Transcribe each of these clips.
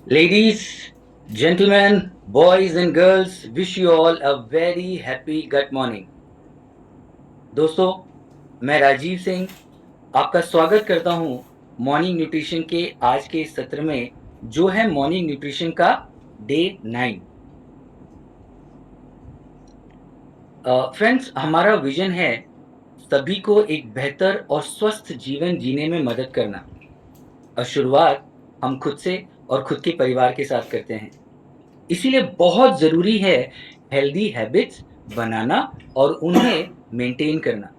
Ladies, gentlemen, boys and girls, wish you all a very happy gut morning. दोस्तों, मैं राजीव सिंह आपका स्वागत करता हूं मॉर्निंग न्यूट्रिशन के आज के इस सत्र में जो है मॉर्निंग न्यूट्रिशन का डे 9। फ्रेंड्स, हमारा विजन है सभी को एक बेहतर और स्वस्थ जीवन जीने में मदद करना और शुरुआत हम खुद से और खुद के परिवार के साथ करते हैं। इसीलिए बहुत ज़रूरी है हेल्दी हैबिट्स बनाना और उन्हें मेंटेन करना।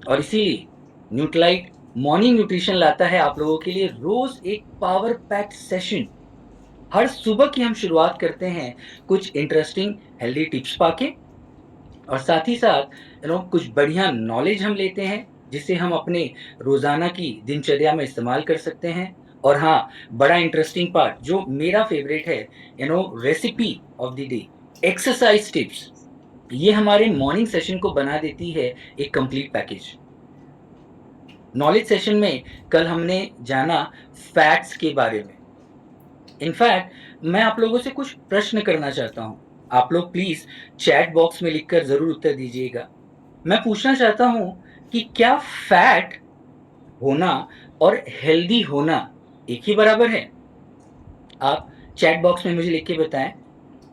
और इसीलिए न्यूट्रालाइट मॉर्निंग न्यूट्रिशन लाता है आप लोगों के लिए रोज़ एक पावर पैक्ड सेशन। हर सुबह की हम शुरुआत करते हैं कुछ इंटरेस्टिंग हेल्दी टिप्स पाके और साथ ही साथ कुछ बढ़िया नॉलेज हम लेते हैं जिसे हम अपने रोज़ाना की दिनचर्या में इस्तेमाल कर सकते हैं। और हाँ, बड़ा इंटरेस्टिंग पार्ट जो मेरा फ़ेवरेट है, recipe of the day, exercise tips. ये हमारे मॉर्निंग सेशन को बना देती है एक कंप्लीट पैकेज। नॉलेज सेशन में कल हमने जाना फैट्स के बारे में। इनफैक्ट मैं आप लोगों से कुछ प्रश्न करना चाहता हूँ। आप लोग प्लीज़ चैट बॉक्स में लिखकर ज़रूर उत्तर दीजिएगा। मैं पूछना चाहता हूँ कि क्या फैट होना और हेल्दी होना एक ही बराबर है? आप चैट बॉक्स में मुझे लिख के बताएँ,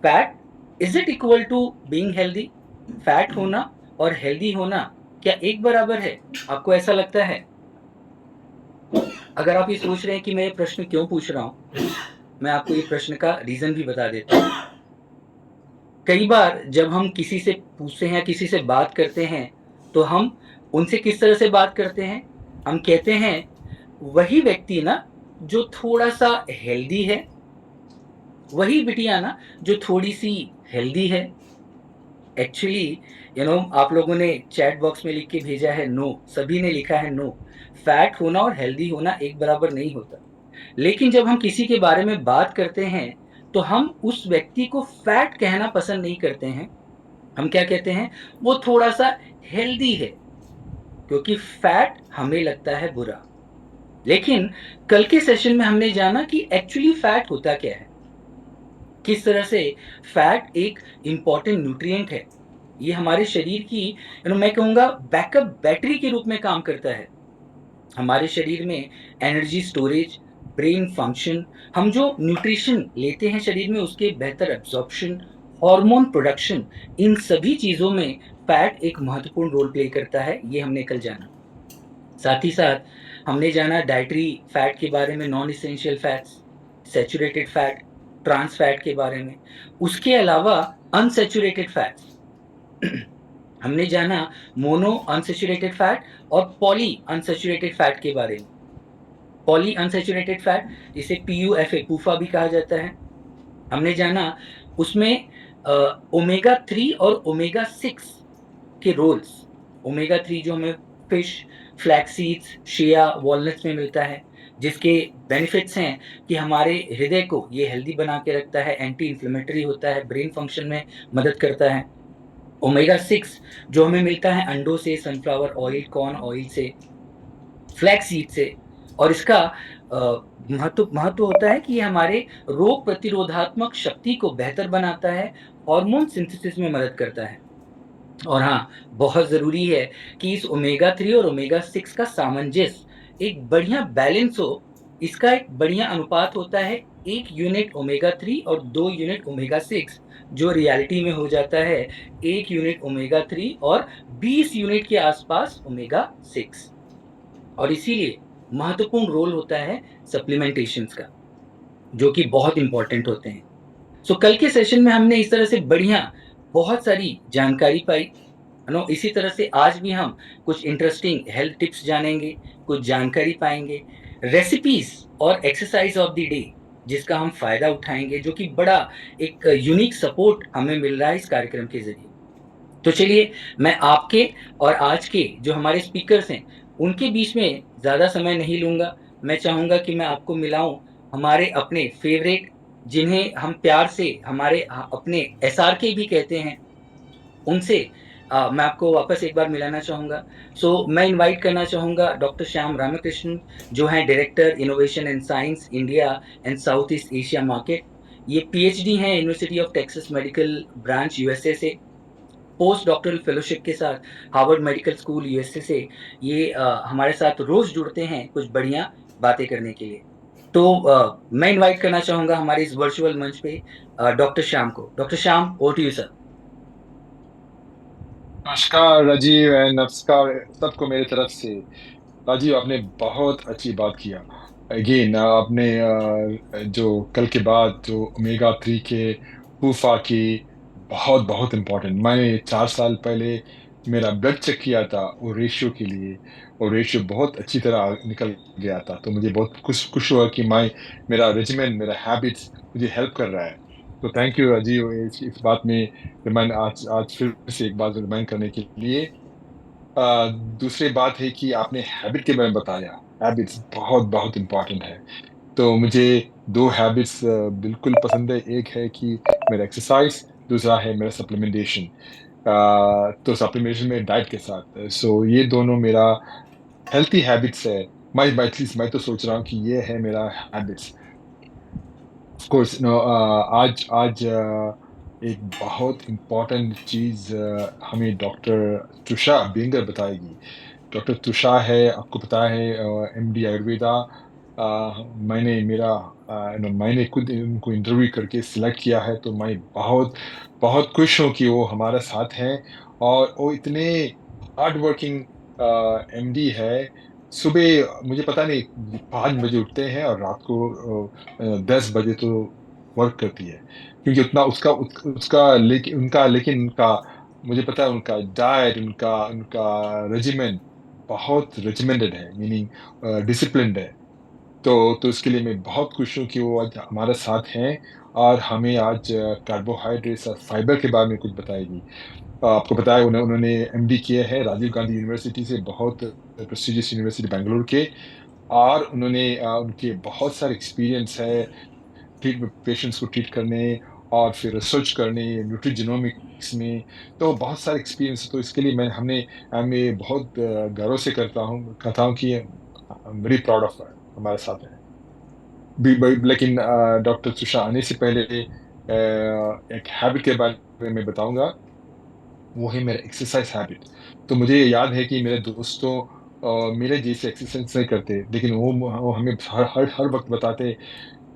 fat is it equal to being healthy? Fat होना और हेल्दी होना क्या एक बराबर है? आपको ऐसा लगता है? अगर आप ये सोच रहे हैं कि मैं ये प्रश्न क्यों पूछ रहा हूँ, मैं आपको ये प्रश्न का रीज़न भी बता देता हूँ। कई बार जब हम किसी से पूछते हैं, किसी से बात करते हैं, तो हम उनसे किस तरह से बात करते हैं? हम कहते हैं, "वही व्यक्ति ना जो थोड़ा-सा हेल्दी है, वही बिटिया ना जो थोड़ी-सी हेल्दी है।" एक्चुअली आप लोगों ने चैट बॉक्स में लिख के भेजा है नो, सभी ने लिखा है नो। फैट होना और हेल्दी होना एक बराबर नहीं होता। लेकिन जब हम किसी के बारे में बात करते हैं, तो हम उस व्यक्ति को फैट कहना पसंद नहीं करते हैं। हम क्या कहते हैं? वो थोड़ा-सा हेल्दी है, क्योंकि फैट हमें लगता है बुरा। लेकिन कल के सेशन में हमने जाना कि एक्चुअली फैट होता क्या है? किस तरह से फैट एक इम्पोर्टेंट न्यूट्रिएंट है। ये हमारे शरीर की मैं कहूँगा बैकअप बैटरी के रूप में काम करता है। हमारे शरीर में एनर्जी स्टोरेज, ब्रेन फंक्शन, हम जो न्यूट्रिशन लेते हैं शरीर में उसके बेहतर एब्ज़ॉर्प्शन, हार्मोन प्रोडक्शन, इन सभी चीज़ों में फैट एक महत्वपूर्ण रोल प्ले करता है, ये हमने कल जाना। साथ ही साथ हमने जाना डाइटरी फैट के बारे में, non essential fats, saturated fat, trans fat के बारे में। उसके अलावा अनसैचुरेटेड फैट्स हमने जाना मोनो अनसैचुरेटेड फैट और पॉली अनसैचुरेटेड फैट के बारे में। Poly unsaturated fat PUFA PUFA पूफा भी कहा जाता है। हमने जाना उसमें ओमेगा 3 और ओमेगा 6 के रोल्स। ओमेगा 3 जो हमें fish, flax seeds, chia, walnuts में मिलता है, जिसके बेनिफिट्स हैं कि हमारे हृदय को ये हेल्दी बना के रखता है, एंटी इन्फ्लेमेटरी होता है, ब्रेन फंक्शन में मदद करता है। ओमेगा 6 जो हमें मिलता है अंडों से, सनफ्लावर ऑयल, कॉर्न ऑयल से, फ्लैक्स सीड से। और इसका महत्व महत्व होता है कि ये हमारे रोग प्रतिरोधात्मक शक्ति को बेहतर बनाता है, हार्मोन सिंथेसिस में मदद करता है। और हाँ, बहुत ज़रूरी है कि इस ओमेगा 3 और ओमेगा 6 का सामंजस्य एक बढ़िया बैलेंस हो। इसका एक बढ़िया अनुपात होता है 1 यूनिट ओमेगा 3 और 2 यूनिट ओमेगा 6, जो रियलिटी में हो जाता है 1 यूनिट ओमेगा 3 और 20 यूनिट के आसपास ओमेगा 6। और इसीलिए महत्वपूर्ण रोल होता है सप्लीमेंटेशंस का, जो कि बहुत इम्पोर्टेंट होते हैं। सो कल के सेशन में हमने इस तरह से बढ़िया बहुत सारी जानकारी पाई, इसी तरह से आज भी हम कुछ इंटरेस्टिंग हेल्थ टिप्स जानेंगे, कुछ जानकारी पाएँगे, रेसिपीज़ और एक्सरसाइज़ ऑफ द डे जिसका हम फ़ायदा उठाएँगे, जो कि बड़ा एक यूनिक सपोर्ट हमें मिल रहा है इस कार्यक्रम के ज़रिए। तो चलिए, मैं आपके और आज के जो हमारे स्पीकर्स हैं, उनके बीच में ज़्यादा समय नहीं लूँगा। मैं चाहूँगा कि मैं आपको मिलाऊँ हमारे अपने फ़ेवरेट, जिन्हें हम प्यार से हमारे अपने एसआरके भी कहते हैं, उनसे। मैं आपको वापस एक बार मिलाना चाहूँगा। मैं इनवाइट करना चाहूँगा डॉक्टर श्याम रामकृष्णन, जो हैं director innovation and science India and south east Asia market. ये पीएचडी हैं university of Texas medical branch USA से। पोस्ट डॉक्टरल फेलोशिप के साथ हार्वर्ड मेडिकल स्कूल यूएसए से ये हमारे साथ रोज़ जुड़ते हैं कुछ बढ़िया बातें करने के लिए। मैं इनवाइट करना चाहूँगा हमारे इस वर्चुअल मंच पे डॉक्टर श्याम को। Doctor Shyam, over to you sir. नमस्कार राजीव एंड नमस्कार सबको मेरी तरफ से। राजीव, आपने बहुत अच्छी बात किया। अगेन आपने जो कल के बाद जो ओमेगा 3 के फूफा की, बहुत बहुत इम्पोर्टेंट। मैंने 4 साल पहले मेरा ब्लड चेक किया था वो रेशियो के लिए, और रेशियो बहुत अच्छी तरह निकल गया था। तो मुझे बहुत खुश खुश हुआ कि मेरा रेजिमेंट, मेरा हैबिट्स मुझे हेल्प कर रहा है। तो थैंक यू राजीव, इस बात में रिमाइंड, आज आज फिर से एक बात रिमाइंड करने के लिए। दूसरी बात है कि आपने हैबिट के बारे में बताया। हैबिट्स बहुत बहुत इंपॉर्टेंट है। तो मुझे दो हैबिट्स बिल्कुल पसंद है। एक है कि मेरा एक्सरसाइज, दूसरा है मेरा सप्लीमेंटेशन। तो सप्लीमेंटेशन में डाइट के साथ, सो ये दोनों मेरा हेल्थी हैबिट्स है। मैं एटलीस्ट मैं तो सोच रहा हूँ कि ये है मेरा हैबिट्स। ऑफ कोर्स नो, आज आज एक बहुत इम्पोर्टेंट चीज हमें डॉक्टर तुषा बेंगर बताएगी। डॉक्टर तुषा है, आपको पता है, एमडी आयुर्वेदा। मैंने खुद उनको इंटरव्यू करके सिलेक्ट किया है, तो मैं बहुत बहुत खुश हूँ कि वो हमारे साथ हैं। और वो इतने हार्ड वर्किंग एमडी है। सुबह मुझे पता नहीं 5 बजे उठते हैं और रात को 10 बजे तो वर्क करती है। क्योंकि उतना लेकिन उनका, मुझे पता है उनका डाइट, उनका उनका रेजिमेंट बहुत रेजिमेंटेड है, मीनिंग डिसिप्लिन्ड है। तो इसके लिए मैं बहुत खुश हूँ कि वो आज हमारे साथ हैं और हमें आज कार्बोहाइड्रेट्स और फाइबर के बारे में कुछ बताएगी। आपको पता है उन्होंने एमडी किया है राजीव गांधी यूनिवर्सिटी से, बहुत प्रेस्टिजियस यूनिवर्सिटी बेंगलुरु के। और उनके बहुत सारे एक्सपीरियंस है ट्रीट पेशेंट्स को ट्रीट करने, और फिर रिसर्च करने न्यूट्रीजिनोमिक्स में। तो बहुत सारे एक्सपीरियंस। तो इसके लिए मैं बहुत गर्व से कहता हूँ कि वेरी प्राउड ऑफ हमारे साथ है। लेकिन डॉक्टर तुषा आने से पहले एक हैबिट के बारे में बताऊंगा। वो है मेरा एक्सरसाइज हैबिट। तो मुझे याद है कि मेरे दोस्तों मेरे जैसे एक्सरसाइज नहीं करते, लेकिन वो हमें हर हर हर वक्त बताते,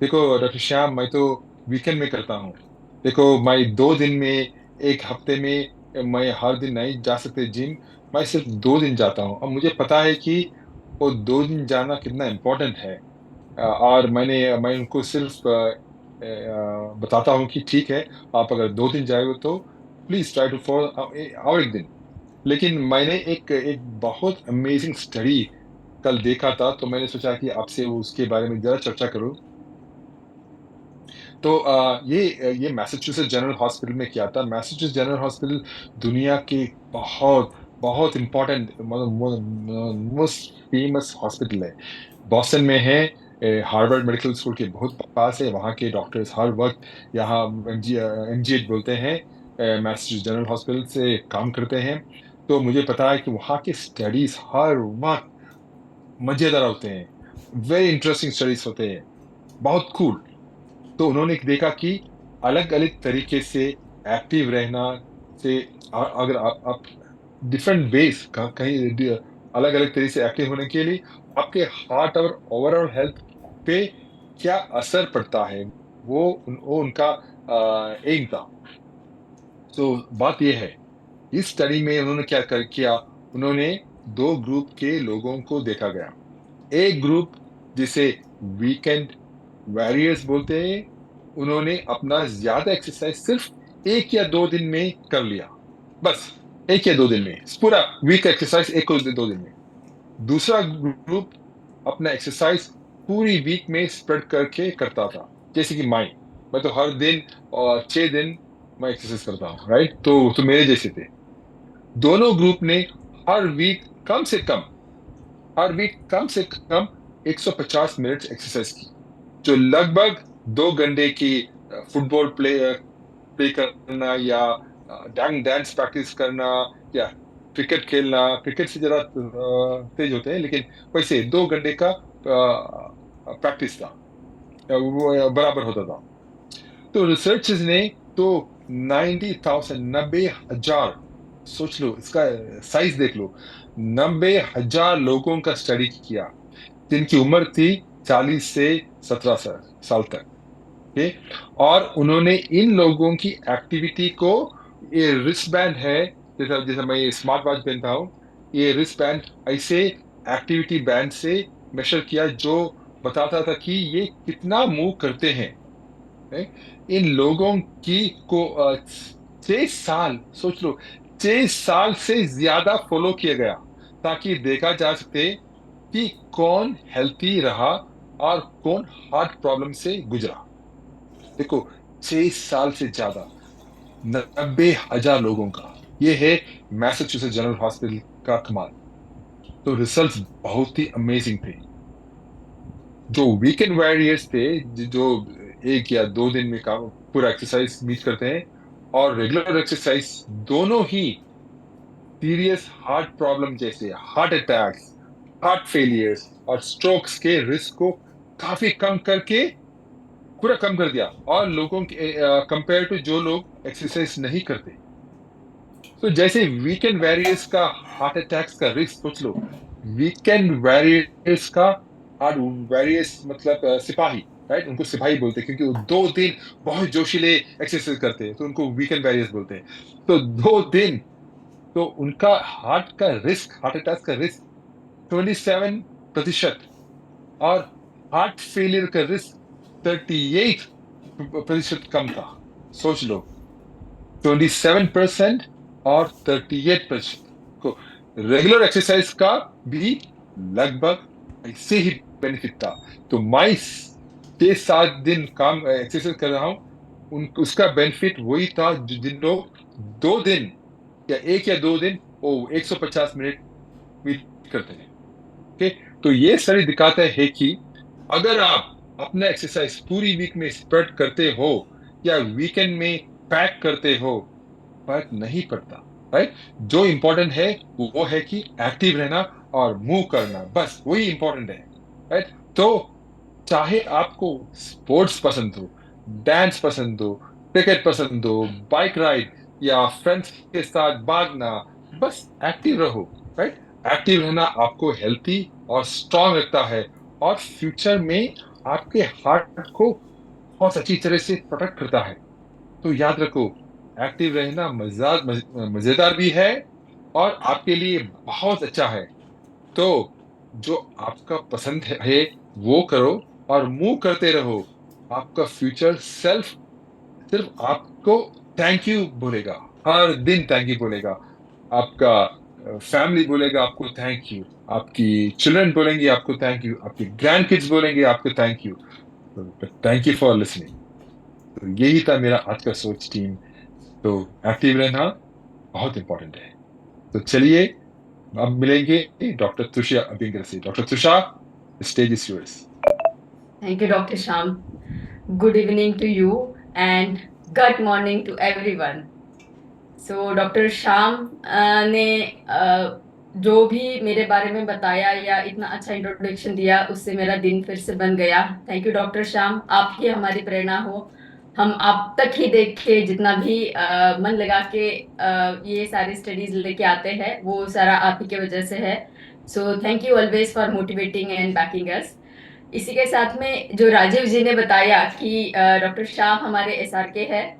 देखो डॉक्टर श्याम, मैं तो वीकेंड में करता हूँ। देखो मैं 2 दिन में, एक हफ्ते में मैं हर दिन नहीं जा सकते जिम। मैं सिर्फ 2 दिन जाता हूँ। अब मुझे पता है कि वो 2 दिन जाना कितना इम्पोर्टेंट है। और मैं उनको सिर्फ बताता हूँ कि ठीक है, आप अगर 2 दिन जाएगा तो प्लीज ट्राई टू फॉलो, और एक दिन। लेकिन मैंने एक एक बहुत अमेजिंग स्टडी कल देखा था, तो मैंने सोचा कि आपसे उसके बारे में जरा चर्चा करूं। तो ये मैसाचुसेट्स जनरल हॉस्पिटल में किया था। मैसाचुसेट्स जनरल हॉस्पिटल दुनिया के बहुत बहुत इंपॉर्टेंट, मतलब मोस्ट फेमस हॉस्पिटल है। बॉस्टन में है। हार्वर्ड मेडिकल स्कूल के बहुत पास है। वहाँ के डॉक्टर्स हर वक्त यहाँ एमजीएच बोलते हैं, मैसाचुसेट्स जनरल हॉस्पिटल से काम करते हैं। तो मुझे पता है कि वहाँ के स्टडीज हर वक्त मजेदार होते हैं। वेरी इंटरेस्टिंग स्टडीज होते हैं, बहुत कूल। तो उन्होंने देखा कि अलग अलग तरीके से एक्टिव रहना से, अगर आप डिफरेंट बेस कहीं अलग अलग तरीके से एक्टिव होने के लिए आपके हार्ट और ओवरऑल हेल्थ पे क्या असर पड़ता है, वो उनका एम था। तो बात यह है, इस स्टडी में उन्होंने किया। उन्होंने दो ग्रुप के लोगों को देखा गया। एक ग्रुप जिसे वीकेंड वॉरियर्स बोलते हैं, उन्होंने अपना ज्यादा एक्सरसाइज सिर्फ 1 या 2 दिन में कर लिया, बस 1 या 2 दिन में पूरा वीक एक्सरसाइज 1 या 2 दिन में। दूसरा ग्रुप अपना एक्सरसाइज पूरी वीक में स्प्रेड करके करता था, जैसे कि मैं तो हर दिन और 6 दिन मैं एक्सरसाइज करता हूँ, राइट। तो मेरे जैसे थे। दोनों ग्रुप ने हर वीक कम से कम हर वीक कम से कम 150 मिनट एक्सरसाइज की, जो लगभग 2 घंटे की फुटबॉल प्ले करना, या डांस प्रैक्टिस करना, क्या क्रिकेट खेलना, क्रिकेट से जरा तेज होते हैं, लेकिन वैसे 2 घंटे का प्रैक्टिस था, वो बराबर होता था। तो रिसर्चर्स ने तो 90,000, 90,000, सोच लो इसका साइज देख लो, 90,000 लोगों का स्टडी किया जिनकी उम्र थी 40 से 17 साल तक। ओके। और उन्होंने इन लोगों की एक्टिविटी को, ये रिस्ट बैंड है, जैसा जैसा मैं ये स्मार्ट वॉच पहनता हूँ, ये रिस्ट बैंड ऐसे एक्टिविटी बैंड से मेजर किया जो बताता था कि ये कितना मूव करते हैं। है? इन लोगों की को 6 साल, सोच लो, 6 साल से ज्यादा फॉलो किया गया ताकि देखा जा सके कि कौन हेल्थी रहा और कौन हार्ट प्रॉब्लम से गुजरा। देखो, 6 साल से ज्यादा, 90,000 लोगों का, ये है मैसाचुसेट्स जनरल हॉस्पिटल का कमाल। तो रिजल्ट्स बहुत ही अमेजिंग थे। जो वीकेंड वॉरियर्स थे, जो 1 या 2 दिन में काम पूरा एक्सरसाइज मीट करते हैं, और रेगुलर एक्सरसाइज, दोनों ही सीरियस हार्ट प्रॉब्लम जैसे हार्ट अटैक्स, हार्ट फेलियर्स और स्ट्रोक्स के रिस्क को काफी कम करके, पूरा कम कर दिया। और लोगों के कंपेयर टू जो लोग एक्सरसाइज नहीं करते। तो जैसे वीकेंड वॉरियर्स का हार्ट अटैक्स का रिस्क सोच लो, वीकेंड वॉरियर्स का हार्ट, वॉरियर्स मतलब सिपाही, राइट, उनको सिपाही बोलते हैं क्योंकि वो 2 दिन बहुत जोशीले एक्सरसाइज करते हैं, तो उनको वीकेंड वॉरियर्स बोलते हैं। तो 2 दिन, तो उनका हार्ट का रिस्क, हार्ट अटैक का रिस्क 27%, और हार्ट फेलियर का रिस्क 38% कम था। सोच लो, 27% और 38% को रेगुलर एक्सरसाइज का भी लगभग ऐसे ही बेनिफिट था। तो मैं 6 7 दिन काम एक्सरसाइज कर रहा हूँ, उन उसका बेनिफिट वही था जिन लोग 2 दिन या 1 या 2 दिन वो 150 मिनट मीट करते हैं। ओके। तो ये सारी दिखाते हैं कि अगर आप अपना एक्सरसाइज पूरी वीक में स्प्रेड करते हो या वीकेंड में पैक करते हो, फर्क नहीं पड़ता। राइट। जो इंपॉर्टेंट है वो है कि एक्टिव रहना और मूव करना, बस वही इंपॉर्टेंट है। राइट। तो चाहे आपको स्पोर्ट्स पसंद हो, डांस पसंद हो, क्रिकेट पसंद हो, बाइक राइड, या फ्रेंड्स के साथ भागना, बस एक्टिव रहो। राइट। एक्टिव रहना आपको हेल्थी और स्ट्रांग रखता है, और फ्यूचर में आपके हार्ट को बहुत अच्छी तरह से प्रोटेक्ट करता है। तो याद रखो, एक्टिव रहना मजेदार भी है और आपके लिए बहुत अच्छा है। तो जो आपका पसंद है वो करो और मूव करते रहो। आपका फ्यूचर सेल्फ सिर्फ आपको थैंक यू बोलेगा, हर दिन थैंक यू बोलेगा। आपका फैमिली बोलेगा आपको थैंक यू, आपकी चिल्ड्रन बोलेंगे आपको थैंक यू, आपके ग्रैंड किड्स बोलेंगे आपको thank you. Thank you for listening. तो यही था मेरा आज का सोच टीम। तो एक्टिव रहना बहुत इंपॉर्टेंट है। तो चलिए, अब मिलेंगे डॉक्टर तुषार अभिंगर से। Doctor Tushar, stage is yours. Thank you, Dr. Sham. Good evening to you and good morning to everyone. So, doctor Shyam ने जो भी मेरे बारे में बताया या इतना अच्छा इंट्रोडक्शन दिया, उससे मेरा दिन फिर से बन गया। थैंक यू डॉक्टर श्याम, आप ही हमारी प्रेरणा हो। हम आप तक ही देख के जितना भी मन लगा के ये सारी स्टडीज लेके आते हैं, वो सारा आप ही के वजह से है। So thank you always for motivating and backing us. इसी के साथ में जो राजीव जी ने बताया कि डॉक्टर शाह हमारे एसआरके है,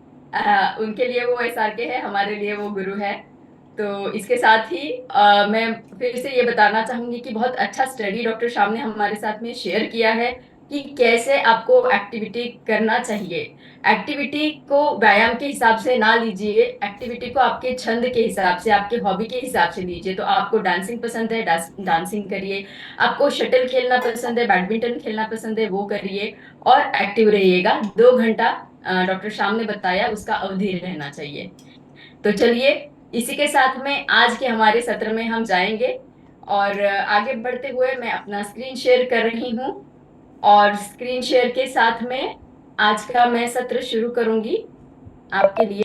उनके लिए वो एसआरके है, हमारे लिए वो गुरु है। तो इसके साथ ही मैं फिर से ये बताना चाहूंगी कि बहुत अच्छा स्टडी डॉक्टर शाम ने हमारे साथ में शेयर किया है कि कैसे आपको एक्टिविटी करना चाहिए। एक्टिविटी को व्यायाम के हिसाब से ना लीजिए, एक्टिविटी को आपके छंद के हिसाब से, आपके हॉबी के हिसाब से लीजिए। तो आपको डांसिंग पसंद है, डांसिंग करिए। आपको शटल खेलना पसंद है, बैडमिंटन खेलना पसंद है, वो करिए और एक्टिव रहिएगा। 2 घंटा डॉक्टर श्याम ने बताया उसका अवधि रहना चाहिए। तो चलिए, इसी के साथ में आज के हमारे सत्र में हम जाएंगे, और आगे बढ़ते हुए मैं अपना स्क्रीन शेयर कर रही हूँ, और स्क्रीन शेयर के साथ में आज का मैं सत्र शुरू करूंगी आपके लिए।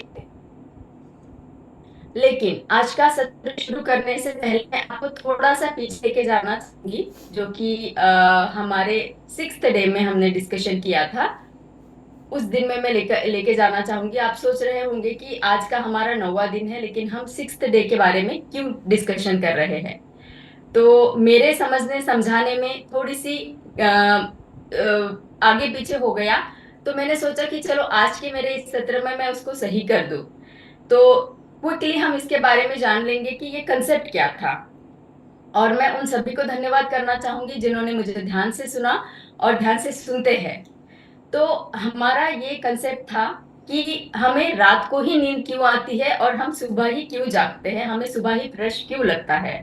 लेकिन आज का सत्र शुरू करने से पहले मैं आपको थोड़ा-सा पीछे लेके जाना चाहूँगी, जो कि हमारे 6th डे में हमने डिस्कशन किया था। उस दिन में मैं लेके जाना चाहूँगी। आप सोच रहे होंगे कि आज का हमारा 9वाँ दिन है, लेकिन हम 6th डे के बारे में क्यों डिस्कशन कर रहे हैं? तो मेरे समझने समझाने में थोड़ी-सी आगे पीछे हो गया, तो मैंने सोचा कि चलो आज के मेरे इस सत्र में मैं उसको सही कर दूँ। तो क्विकली हम इसके बारे में जान लेंगे कि ये कांसेप्ट क्या था। और मैं उन सभी को धन्यवाद करना चाहूँगी जिन्होंने मुझे ध्यान से सुना और ध्यान से सुनते हैं। तो हमारा ये कांसेप्ट था कि हमें रात को ही नींद क्यों आती है और हम सुबह ही क्यों जागते हैं, हमें सुबह ही फ्रेश क्यों लगता है।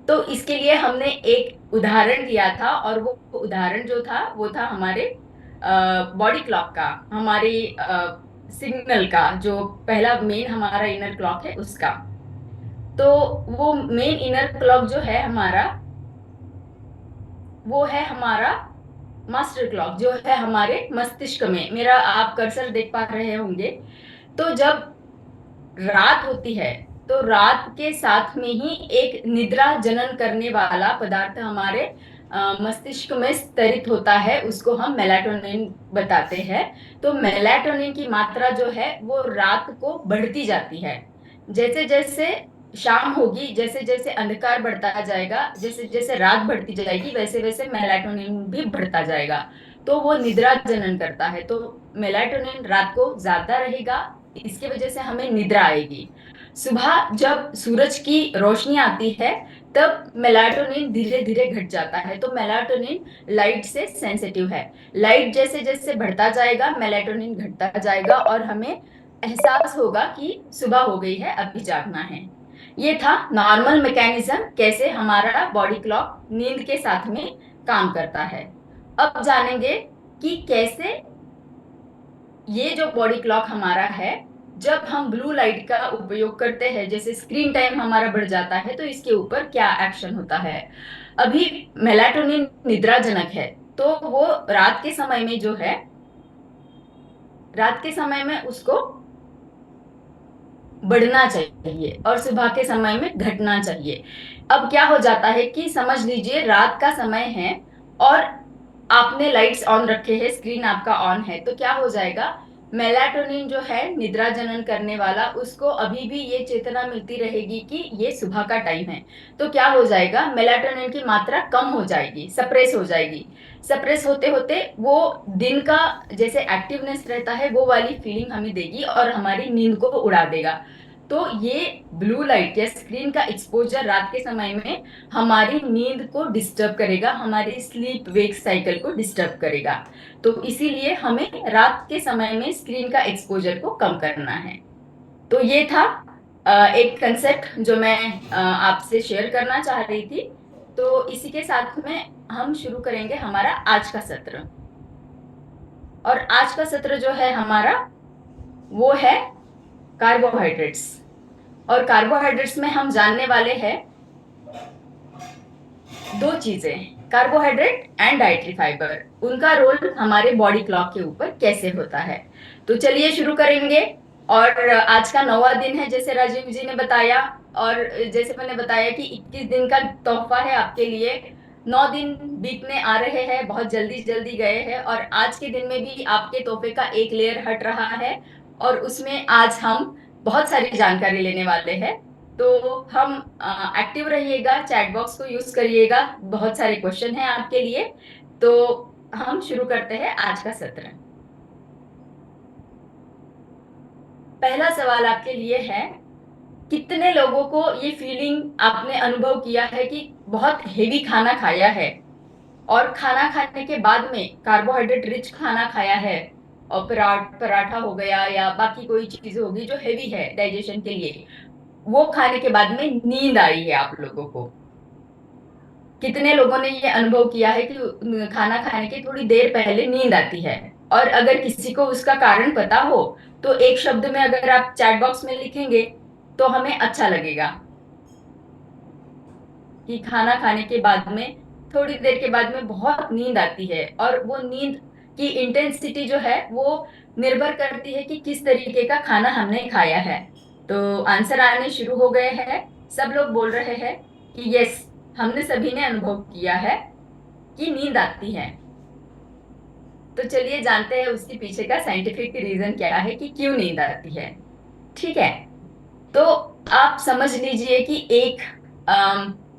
तो इसके लिए हमने एक उदाहरण दिया था और वो उदाहरण जो था वो था हमारे बॉडी क्लॉक का, हमारी सिग्नल का, जो पहला मेन हमारा इनर क्लॉक है उसका। तो वो मेन इनर क्लॉक जो है हमारा, वो है हमारा मास्टर क्लॉक, जो है हमारे मस्तिष्क में। मेरा आप कर्सर देख पा रहे होंगे। तो जब रात होती है, तो रात के साथ में ही एक निद्रा जनन करने वाला पदार्थ हमारे मस्तिष्क में स्तरित होता है, उसको हम मेलाटोनिन बताते हैं। तो मेलाटोनिन की मात्रा जो है वो रात को बढ़ती जाती है। जैसे-जैसे शाम होगी, जैसे-जैसे अंधकार बढ़ता जाएगा, जैसे-जैसे रात बढ़ती जाएगी, वैसे-वैसे मेलाटोनिन भी बढ़ता जाएगा। तो वो निद्रा जनन करता है। तो मेलाटोनिन रात को ज़्यादा रहेगा, इसकी वजह से हमें निद्रा आएगी। सुबह जब सूरज की रोशनी आती है, तब मेलाटोनिन धीरे-धीरे घट जाता है। तो मेलाटोनिन लाइट से सेंसिटिव है। लाइट जैसे-जैसे बढ़ता जाएगा, मेलाटोनिन घटता जाएगा और हमें एहसास होगा कि सुबह हो गई है, अब भी जागना है। ये था नॉर्मल मैकेनिज्म, कैसे हमारा बॉडी क्लॉक नींद के साथ में काम करता है। अब जानेंगे कि कैसे ये जो बॉडी क्लॉक हमारा है, जब हम ब्लू लाइट का उपयोग करते हैं, जैसे स्क्रीन टाइम हमारा बढ़ जाता है, तो इसके ऊपर क्या एक्शन होता है। अभी मेलाटोनिन निद्राजनक है, तो वो रात के समय में जो है, रात के समय में उसको बढ़ना चाहिए और सुबह के समय में घटना चाहिए। अब क्या हो जाता है कि समझ लीजिए रात का समय है और आपने लाइट्स ऑन रखे हैं, स्क्रीन आपका ऑन है, तो क्या हो जाएगा, मेलाटोनिन जो है निद्रा जनन करने वाला, उसको अभी भी ये चेतना मिलती रहेगी कि ये सुबह का टाइम है। तो क्या हो जाएगा, मेलाटोनिन की मात्रा कम हो जाएगी, सप्रेस हो जाएगी। सप्रेस होते-होते वो दिन का जैसे एक्टिवनेस रहता है, वो वाली फीलिंग हमें देगी और हमारी नींद को उड़ा देगा। तो ये ब्लू लाइट या स्क्रीन का एक्सपोज़र रात के समय में हमारी नींद को डिस्टर्ब करेगा, हमारी स्लीप वेक साइकिल को डिस्टर्ब करेगा। तो इसीलिए हमें रात के समय में स्क्रीन का एक्सपोज़र को कम करना है। तो ये था एक कांसेप्ट जो मैं आपसे शेयर करना चाह रही थी। तो इसी के साथ में हम शुरू करेंगे हमारा आज का सत्र। और आज का सत्र जो है हमारा, वो है कार्बोहाइड्रेट्स। और कार्बोहाइड्रेट्स में हम जानने वाले हैं 2 चीज़ें, कार्बोहाइड्रेट एंड डाइटरी फाइबर। उनका रोल हमारे बॉडी क्लॉक के ऊपर कैसे होता है। तो चलिए शुरू करेंगे। और आज का 9वाँ दिन है, जैसे राजीव जी ने बताया, और जैसे मैंने बताया कि 21 दिन का तोहफ़ा है आपके लिए। 9 दिन बीतने आ रहे हैं, बहुत जल्दी-जल्दी गए हैं और आज के दिन में भी आपके तोहफ़े का एक लेयर हट रहा है और उसमें आज हम बहुत सारी जानकारी लेने वाले हैं। तो हम एक्टिव रहिएगा, चैट बॉक्स को यूज़ करिएगा, बहुत सारे क्वेश्चन हैं आपके लिए। तो हम शुरू करते हैं आज का सत्र। पहला सवाल आपके लिए है, कितने लोगों को ये फीलिंग आपने अनुभव किया है कि बहुत हेवी खाना खाया है और खाना खाने के बाद में कार्बोहाइड्रेट रिच खाना खाया है और पराठा हो गया या बाकी कोई चीज़ होगी जो हेवी है डाइजेशन के लिए, वो खाने के बाद में नींद आई है आप लोगों को। कितने लोगों ने ये अनुभव किया है कि खाना खाने के थोड़ी देर पहले नींद आती है। और अगर किसी को उसका कारण पता हो, तो एक शब्द में अगर आप चैट बॉक्स में लिखेंगे, तो हमें अच्छा लगेगा कि खाना खाने के बाद में थोड़ी देर के बाद में बहुत नींद आती है और वो नींद की इंटेंसिटी जो है वो निर्भर करती है कि किस तरीके का खाना हमने खाया है। तो आंसर आने शुरू हो गए हैं। सब लोग बोल रहे हैं कि यस, हमने सभी ने अनुभव किया है कि नींद आती है। तो चलिए जानते हैं उसके पीछे का साइंटिफिक रीजन क्या है कि क्यों नींद आती है। ठीक है, तो आप समझ लीजिए कि एक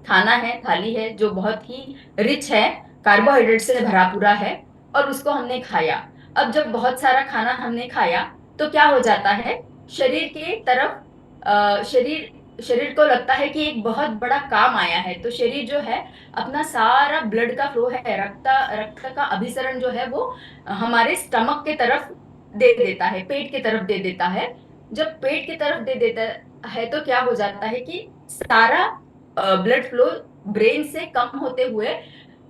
खाना है, थाली है जो बहुत ही रिच है, कार्बोहाइड्रेट से भरा पूरा है, और उसको हमने खाया। अब जब बहुत सारा खाना हमने खाया तो क्या हो जाता है, शरीर के तरफ शरीर शरीर को लगता है कि एक बहुत बड़ा काम आया है, तो शरीर जो है अपना सारा ब्लड का फ्लो है, रक्त का अभिसरण जो है वो हमारे स्टमक के तरफ दे देता है, पेट की तरफ दे देता है। जब पेट की तरफ दे देता है तो क्या हो जाता है कि सारा ब्लड फ्लो ब्रेन से कम होते हुए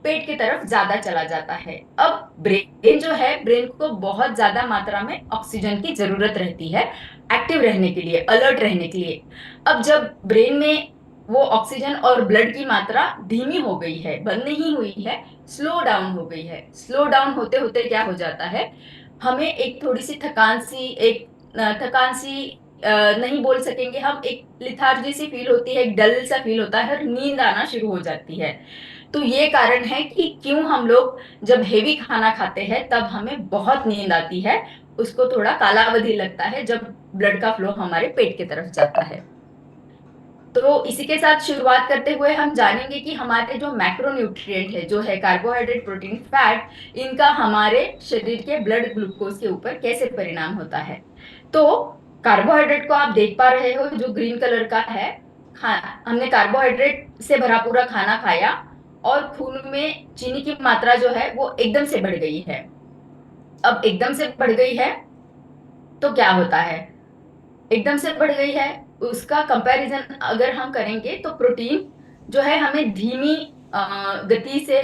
पेट की तरफ ज्यादा चला जाता है। अब ब्रेन जो है, ब्रेन को बहुत ज्यादा मात्रा में ऑक्सीजन की जरूरत रहती है एक्टिव रहने के लिए, अलर्ट रहने के लिए। अब जब ब्रेन में वो ऑक्सीजन और ब्लड की मात्रा धीमी हो गई है, बंद नहीं हुई है, स्लो डाउन हो गई है, स्लो डाउन होते होते क्या हो जाता है, हमें एक थोड़ी सी थकान सी नहीं बोल सकेंगे हम, एक लिथार्जी सी फील होती है, एक डल सा फील होता है और नींद आना शुरू हो जाती है। तो ये कारण है कि क्यों हम लोग जब हेवी खाना खाते हैं तब हमें बहुत नींद आती है, उसको थोड़ा कालावधि लगता है जब ब्लड का फ्लो हमारे पेट की तरफ जाता है। तो इसी के साथ शुरुआत करते हुए हम जानेंगे कि हमारे जो मैक्रोन्यूट्रिएंट है, जो है कार्बोहाइड्रेट, प्रोटीन, फैट, इनका हमारे शरीर के ब्लड ग्लूकोज के ऊपर कैसे परिणाम होता है। तो कार्बोहाइड्रेट को आप देख पा रहे हो जो ग्रीन कलर का है, हमने कार्बोहाइड्रेट से भरा पूरा खाना खाया और खून में चीनी की मात्रा जो है वो एकदम से बढ़ गई है। अब एकदम से बढ़ गई है तो क्या होता है, एकदम से बढ़ गई है, उसका कंपैरिजन अगर हम करेंगे तो प्रोटीन जो है हमें धीमी गति से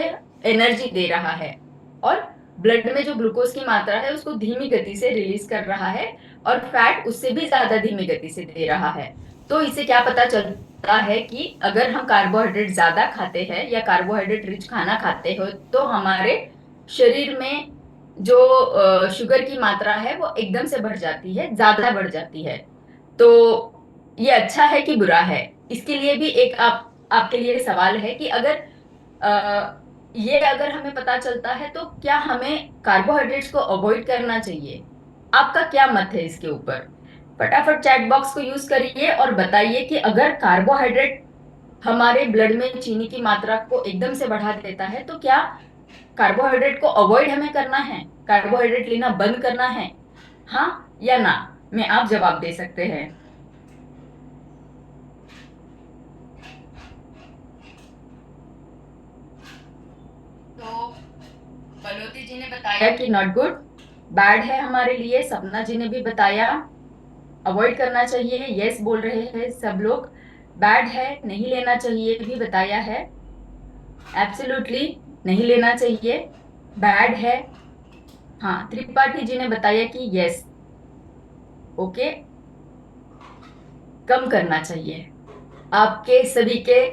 एनर्जी दे रहा है, और ब्लड में जो ग्लूकोज की मात्रा है उसको धीमी गति से रिलीज कर रहा है, और फैट उससे भी ज्यादा धीमी गति से दे रहा है। तो इससे क्या पता चलता है कि अगर हम कार्बोहाइड्रेट ज्यादा खाते हैं या कार्बोहाइड्रेट रिच खाना खाते हो तो हमारे शरीर में जो शुगर की मात्रा है वो एकदम से बढ़ जाती है, ज्यादा बढ़ जाती है। तो ये अच्छा है कि बुरा है, इसके लिए भी एक आपके लिए सवाल है कि अगर ये अगर हमें पता चलता है तो क्या हमें कार्बोहाइड्रेट्स को अवॉइड करना चाहिए। आपका क्या मत है इसके ऊपर? फटाफट चैट बॉक्स को यूज करिए और बताइए कि अगर कार्बोहाइड्रेट हमारे ब्लड में चीनी की मात्रा को एकदम से बढ़ा देता है तो क्या कार्बोहाइड्रेट को अवॉइड हमें करना है, कार्बोहाइड्रेट लेना बंद करना है, हाँ या ना, में आप जवाब दे सकते हैं। तो बलोती जी ने बताया कि नॉट गुड, बैड है हमारे लिए। सपना जी ने भी बताया अवॉइड करना चाहिए, यस बोल रहे हैं सब लोग। बैड है, नहीं लेना चाहिए भी बताया है, एब्सोल्युटली नहीं लेना चाहिए। बैड है, हाँ, त्रिपाठी जी ने बताया कि यस, ओके, कम करना चाहिए। आपके सभी के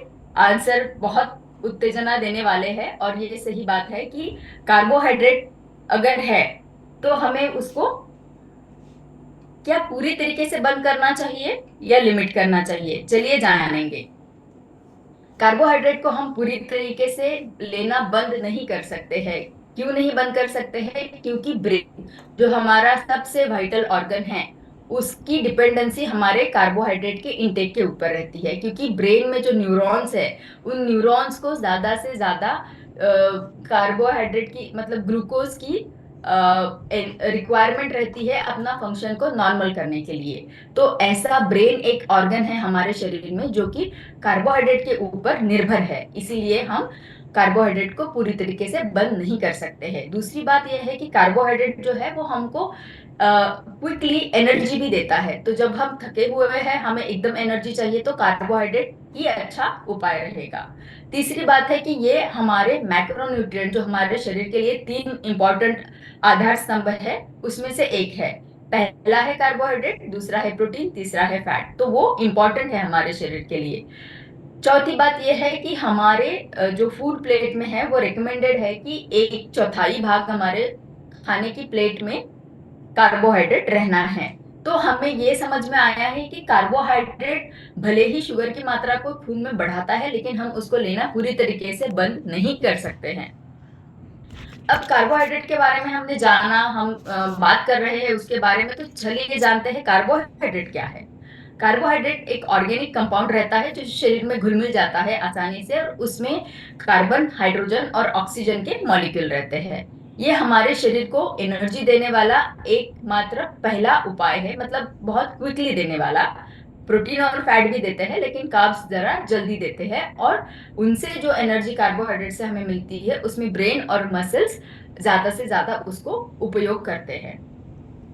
आंसर बहुत उत्तेजना देने वाले हैं, और ये सही बात है कि कार्बोहाइड्रेट अगर है तो हमें उसको क्या पूरी तरीके से बंद करना चाहिए या लिमिट करना चाहिए, चलिए जानेंगे। कार्बोहाइड्रेट को हम पूरी तरीके से लेना बंद नहीं कर सकते हैं। क्यों नहीं बंद कर सकते हैं? क्योंकि ब्रेन जो हमारा सबसे वाइटल ऑर्गन है उसकी डिपेंडेंसी हमारे कार्बोहाइड्रेट के इंटेक के ऊपर रहती है, क्योंकि ब्रेन में जो न्यूरॉन्स है उन न्यूरॉन्स को ज्यादा से ज्यादा कार्बोहाइड्रेट की मतलब ग्लूकोज की रिक्वायरमेंट रहती है अपना फंक्शन को नॉर्मल करने के लिए। तो ऐसा ब्रेन एक ऑर्गन है हमारे शरीर में जो कि कार्बोहाइड्रेट के ऊपर निर्भर है, इसीलिए हम कार्बोहाइड्रेट को पूरी तरीके से बंद नहीं कर सकते हैं। दूसरी बात यह है कि कार्बोहाइड्रेट जो है वो हमको क्विकली एनर्जी भी देता है, तो जब हम थके हुए हैं, हमें एकदम एनर्जी चाहिए, तो कार्बोहाइड्रेट ही अच्छा उपाय रहेगा। तीसरी बात है कि ये हमारे मैक्रोन्यूट्रिएंट जो हमारे शरीर के लिए 3 इंपॉर्टेंट आधार स्तंभ है उसमें से एक है। पहला है कार्बोहाइड्रेट, दूसरा है प्रोटीन, तीसरा है फैट, तो वो इंपॉर्टेंट है हमारे शरीर के लिए। चौथी बात यह है कि हमारे जो फूड प्लेट में है वो रिकमेंडेड है कि 1/4 भाग हमारे खाने की प्लेट में कार्बोहाइड्रेट रहना है। तो हमें ये समझ में आया है कि कार्बोहाइड्रेट भले ही शुगर की मात्रा को खून में बढ़ाता है, लेकिन हम उसको लेना पूरी तरीके से बंद नहीं कर सकते हैं। अब कार्बोहाइड्रेट के बारे में हमने जाना, हम बात कर रहे हैं उसके बारे में, तो चलिए जानते हैं कार्बोहाइड्रेट क्या है। कार्बोहाइड्रेट एक ऑर्गेनिक कंपाउंड रहता है जो शरीर में घुल मिल जाता है आसानी से, और उसमें कार्बन, हाइड्रोजन और ऑक्सीजन के मॉलिक्यूल रहते हैं। ये हमारे शरीर को एनर्जी देने वाला एकमात्र पहला उपाय है, मतलब बहुत क्विकली देने वाला। प्रोटीन और फैट भी देते हैं, लेकिन कार्ब्स जरा जल्दी देते हैं, और उनसे जो एनर्जी कार्बोहाइड्रेट से हमें मिलती है उसमें ब्रेन और मसल्स ज्यादा से ज्यादा उसको उपयोग करते हैं।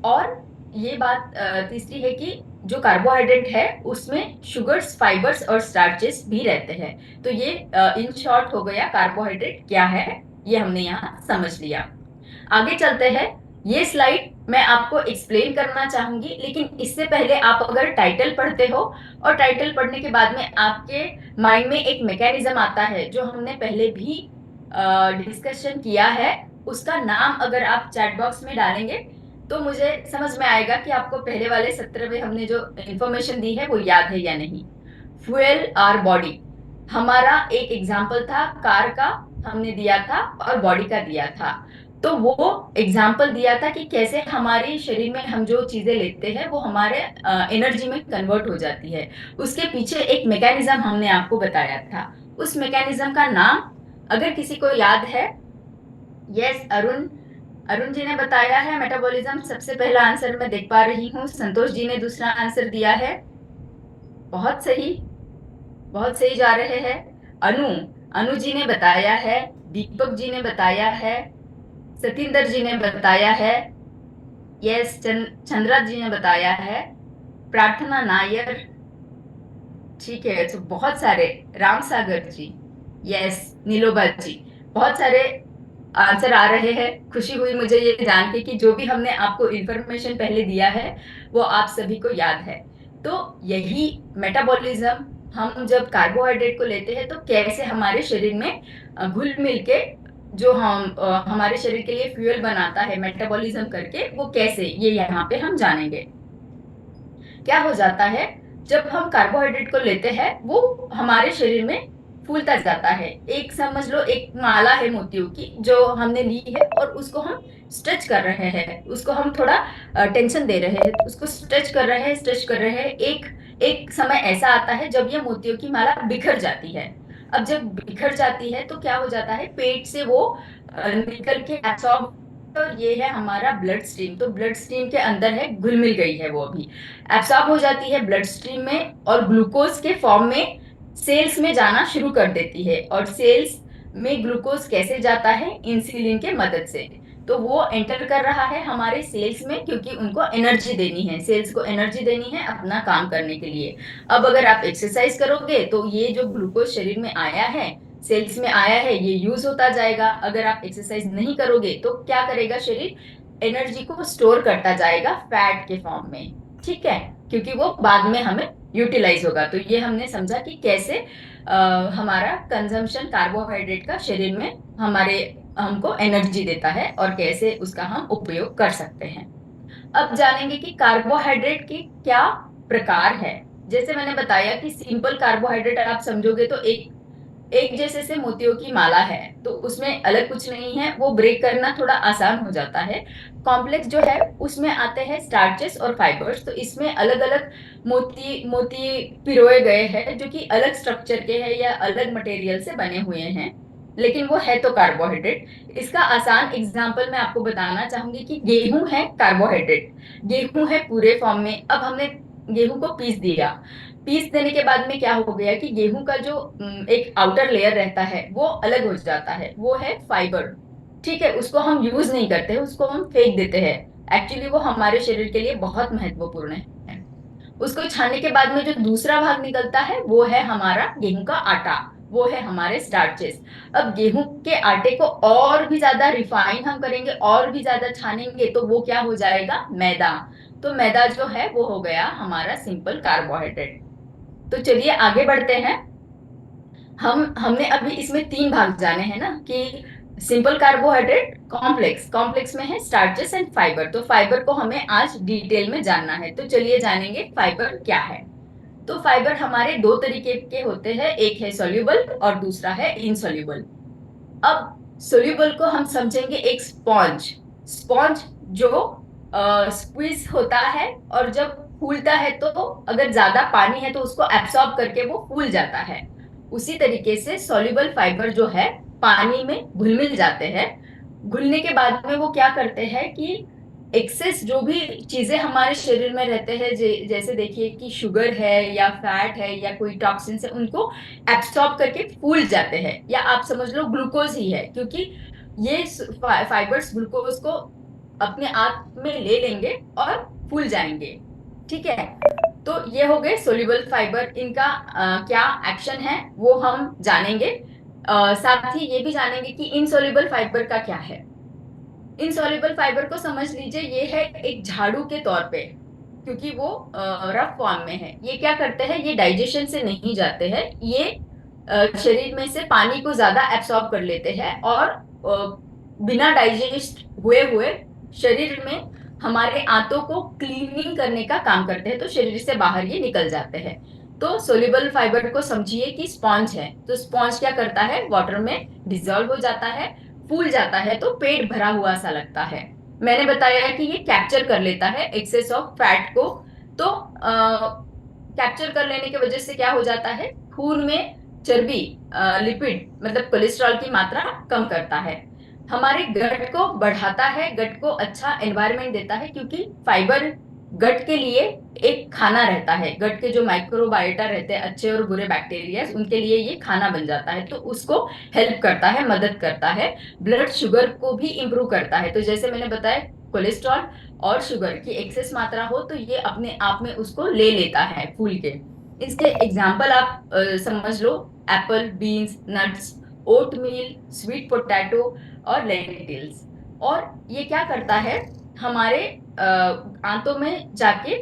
और ये बात तीसरी है कि जो कार्बोहाइड्रेट है उसमें शुगर्स, फाइबर्स और स्टार्चेस भी रहते हैं। तो ये इन शॉर्ट हो गया कार्बोहाइड्रेट क्या है, ये हमने यहाँ समझ लिया। आगे चलते हैं। ये स्लाइड मैं आपको एक्सप्लेन करना चाहूंगी, लेकिन इससे पहले आप अगर टाइटल पढ़ते हो और टाइटल पढ़ने के बाद में आपके माइंड में एक मैकेनिज्म आता है जो हमने पहले भी डिस्कशन किया है, उसका नाम अगर आप चैट बॉक्स में डालेंगे तो मुझे समझ में आएगा कि आपको पहले वाले सत्र में हमने जो इंफॉर्मेशन दी है वो याद है या नहीं। फ्यूल आवर बॉडी, हमारा एक एग्जाम्पल था कार का, हमने दिया था, और बॉडी का दिया था। तो वो एग्जाम्पल दिया था कि कैसे हमारे शरीर में हम जो चीजें लेते हैं वो हमारे एनर्जी में कन्वर्ट हो जाती है। उसके पीछे एक मैकेनिज्म हमने आपको बताया था। उस मैकेनिज्म का नाम अगर किसी को याद है, यस अरुण जी ने बताया है मेटाबॉलिज्म, सबसे पहला आंसर मैं देख पा रही हूँ। संतोष जी ने दूसरा आंसर दिया है, बहुत सही, बहुत सही जा रहे हैं। अनु जी ने बताया है, दीपक जी ने बताया है, सतिंदर जी ने बताया है, यस चंद्रा जी ने बताया है, प्रार्थना नायर, ठीक है। तो बहुत सारे, राम सागर जी, यस, नीलोबा जी, बहुत सारे आंसर आ रहे हैं। खुशी हुई मुझे ये जान के कि जो भी हमने आपको इंफॉर्मेशन पहले दिया है वो आप सभी को याद है। तो यही मेटाबॉलिज्म, हम जब कार्बोहाइड्रेट को लेते हैं तो कैसे हमारे शरीर में घुल मिल के जो हमारे शरीर के लिए फ्यूल बनाता है मेटाबॉलिज्म करके, वो कैसे, ये यहाँ पे हम जानेंगे। क्या हो जाता है जब हम कार्बोहाइड्रेट को लेते हैं, वो हमारे शरीर में फूलता जाता है। एक समझ लो एक माला है मोतियों की जो हमने ली है, और उसको हम स्ट्रेच कर रहे हैं, उसको हम थोड़ा टेंशन दे रहे हैं, उसको स्ट्रेच कर रहे हैं, स्ट्रेच कर रहे हैं। एक एक समय ऐसा आता है जब ये मोतियों की माला बिखर जाती है। अब जब बिखर जाती है तो क्या हो जाता है, पेट से वो निकल के एब्सॉर्ब, और ये है हमारा ब्लड स्ट्रीम। तो ब्लड स्ट्रीम के अंदर है, घुल मिल गई है, वो अभी एब्सॉर्ब हो जाती है ब्लड स्ट्रीम में, और ग्लूकोज के फॉर्म में सेल्स में जाना शुरू कर देती है। और सेल्स में ग्लूकोज कैसे जाता है, इंसुलिन के मदद से। तो वो एंटर कर रहा है हमारे सेल्स में, क्योंकि उनको एनर्जी देनी है, सेल्स को एनर्जी देनी है अपना काम करने के लिए। अब अगर आप एक्सरसाइज करोगे तो ये जो ग्लूकोज शरीर में आया है, सेल्स में आया है, ये यूज होता जाएगा। अगर आप एक्सरसाइज नहीं करोगे तो क्या करेगा शरीर, एनर्जी को स्टोर करता जाएगा फैट के फॉर्म में, ठीक है, क्योंकि वो बाद में हमें यूटिलाइज होगा। तो ये हमने समझा कि कैसे हमारा कंजम्पशन कार्बोहाइड्रेट का शरीर में हमको एनर्जी देता है, और कैसे उसका हम उपयोग कर सकते हैं। अब जानेंगे कि कार्बोहाइड्रेट के क्या प्रकार है। जैसे मैंने बताया कि सिंपल कार्बोहाइड्रेट आप समझोगे तो एक जैसे से मोतियों की माला है, तो उसमें अलग कुछ नहीं है, वो ब्रेक करना थोड़ा आसान हो जाता है। कॉम्प्लेक्स जो है उसमें आते हैं स्टार्चेस और फाइबर्स, तो इसमें अलग अलग मोती मोती पिरोए गए हैं जो कि अलग स्ट्रक्चर के हैं या अलग मटेरियल से बने हुए हैं, लेकिन वो है तो कार्बोहाइड्रेट। इसका आसान एग्जाम्पल मैं आपको बताना चाहूंगी कि गेहूं है कार्बोहाइड्रेट, गेहूं है पूरे फॉर्म में। अब हमने गेहूं को पीस दिया, पीस देने के बाद में क्या हो गया कि गेहूं का जो एक आउटर लेयर रहता है वो अलग हो जाता है, वो है फाइबर, ठीक है। उसको हम यूज नहीं करते, उसको हम फेंक देते हैं। एक्चुअली वो हमारे शरीर के लिए बहुत महत्वपूर्ण है। उसको छानने के बाद में जो दूसरा भाग निकलता है वो है हमारा गेहूं का आटा, वो है हमारे स्टार्चेस। अब गेहूं के आटे को और भी ज्यादा रिफाइन हम करेंगे, और भी ज्यादा छानेंगे, तो वो क्या हो जाएगा, मैदा। तो मैदा जो है वो हो गया हमारा सिंपल कार्बोहाइड्रेट। तो चलिए आगे बढ़ते हैं। हमने अभी इसमें 3 भाग जाने हैं ना, कि सिंपल कार्बोहाइड्रेट, कॉम्प्लेक्स में है स्टार्चेस एंड फाइबर। तो फाइबर को हमें आज डिटेल में जानना है, तो चलिए जानेंगे फाइबर क्या है। तो फाइबर हमारे दो तरीके के होते हैं, एक है सोल्यूबल और दूसरा है इनसोल्यूबल। अब सोल्यूबल को हम समझेंगे एक स्पॉन्ज। स्पॉन्ज जो स्क्वीज होता है और जब फूलता है तो अगर ज्यादा पानी है तो उसको एब्सॉर्ब करके वो फूल जाता है। उसी तरीके से सोल्यूबल फाइबर जो है पानी में घुल मिल जाते हैं। घुलने के बाद में वो क्या करते हैं कि एक्सेस जो भी चीजें हमारे शरीर में रहते हैं, जैसे देखिए कि शुगर है या फैट है या कोई टॉक्सिन्स है, उनको एब्सॉर्ब करके फूल जाते हैं, या आप समझ लो ग्लूकोज ही है, क्योंकि ये फाइबर्स ग्लूकोज को अपने आप में ले लेंगे और फूल जाएंगे। ठीक है, तो ये हो गए सोल्यूबल फाइबर। इनका क्या एक्शन है वो हम जानेंगे। साथ ही ये भी जानेंगे कि इनसोल्यूबल फाइबर का क्या है। इनसॉल्युबल फाइबर को समझ लीजिए ये है एक झाड़ू के तौर पे, क्योंकि वो रफ फॉर्म में है। ये क्या करते हैं, ये डाइजेशन से नहीं जाते हैं, ये शरीर में से पानी को ज्यादा एब्सॉर्ब कर लेते हैं और बिना डाइजेस्ट हुए हुए शरीर में हमारे आंतों को क्लीनिंग करने का काम करते हैं, तो शरीर से बाहर ये निकल जाते हैं। तो सोल्यूबल फाइबर को समझिए कि स्पॉन्ज है। तो स्पॉन्ज क्या करता है, वाटर में डिजोल्व हो जाता है, फूल जाता है, तो पेट भरा हुआ सा लगता है। मैंने बताया कि ये कैप्चर कर लेता है एक्सेस ऑफ फैट को। तो कैप्चर कर लेने की वजह से क्या हो जाता है, खून में चर्बी, लिपिड मतलब कोलेस्ट्रॉल की मात्रा कम करता है, हमारे गट को बढ़ाता है, गट को अच्छा एनवायरनमेंट देता है, क्योंकि फाइबर गट के लिए एक खाना रहता है। गट के जो माइक्रोबायोटा रहते हैं, अच्छे और बुरे बैक्टीरिया, उनके लिए ये खाना बन जाता है, तो उसको हेल्प करता है, मदद करता है। ब्लड शुगर को भी इम्प्रूव करता है। तो जैसे मैंने बताया, कोलेस्ट्रॉल और शुगर की एक्सेस मात्रा हो तो ये अपने आप में उसको ले लेता है फूल के। इसके एग्जाम्पल आप समझ लो, एप्पल, बीन्स, नट्स, ओट मील, स्वीट पोटैटो और लेंटिल्स। और ये क्या करता है, हमारे आंतों में जाके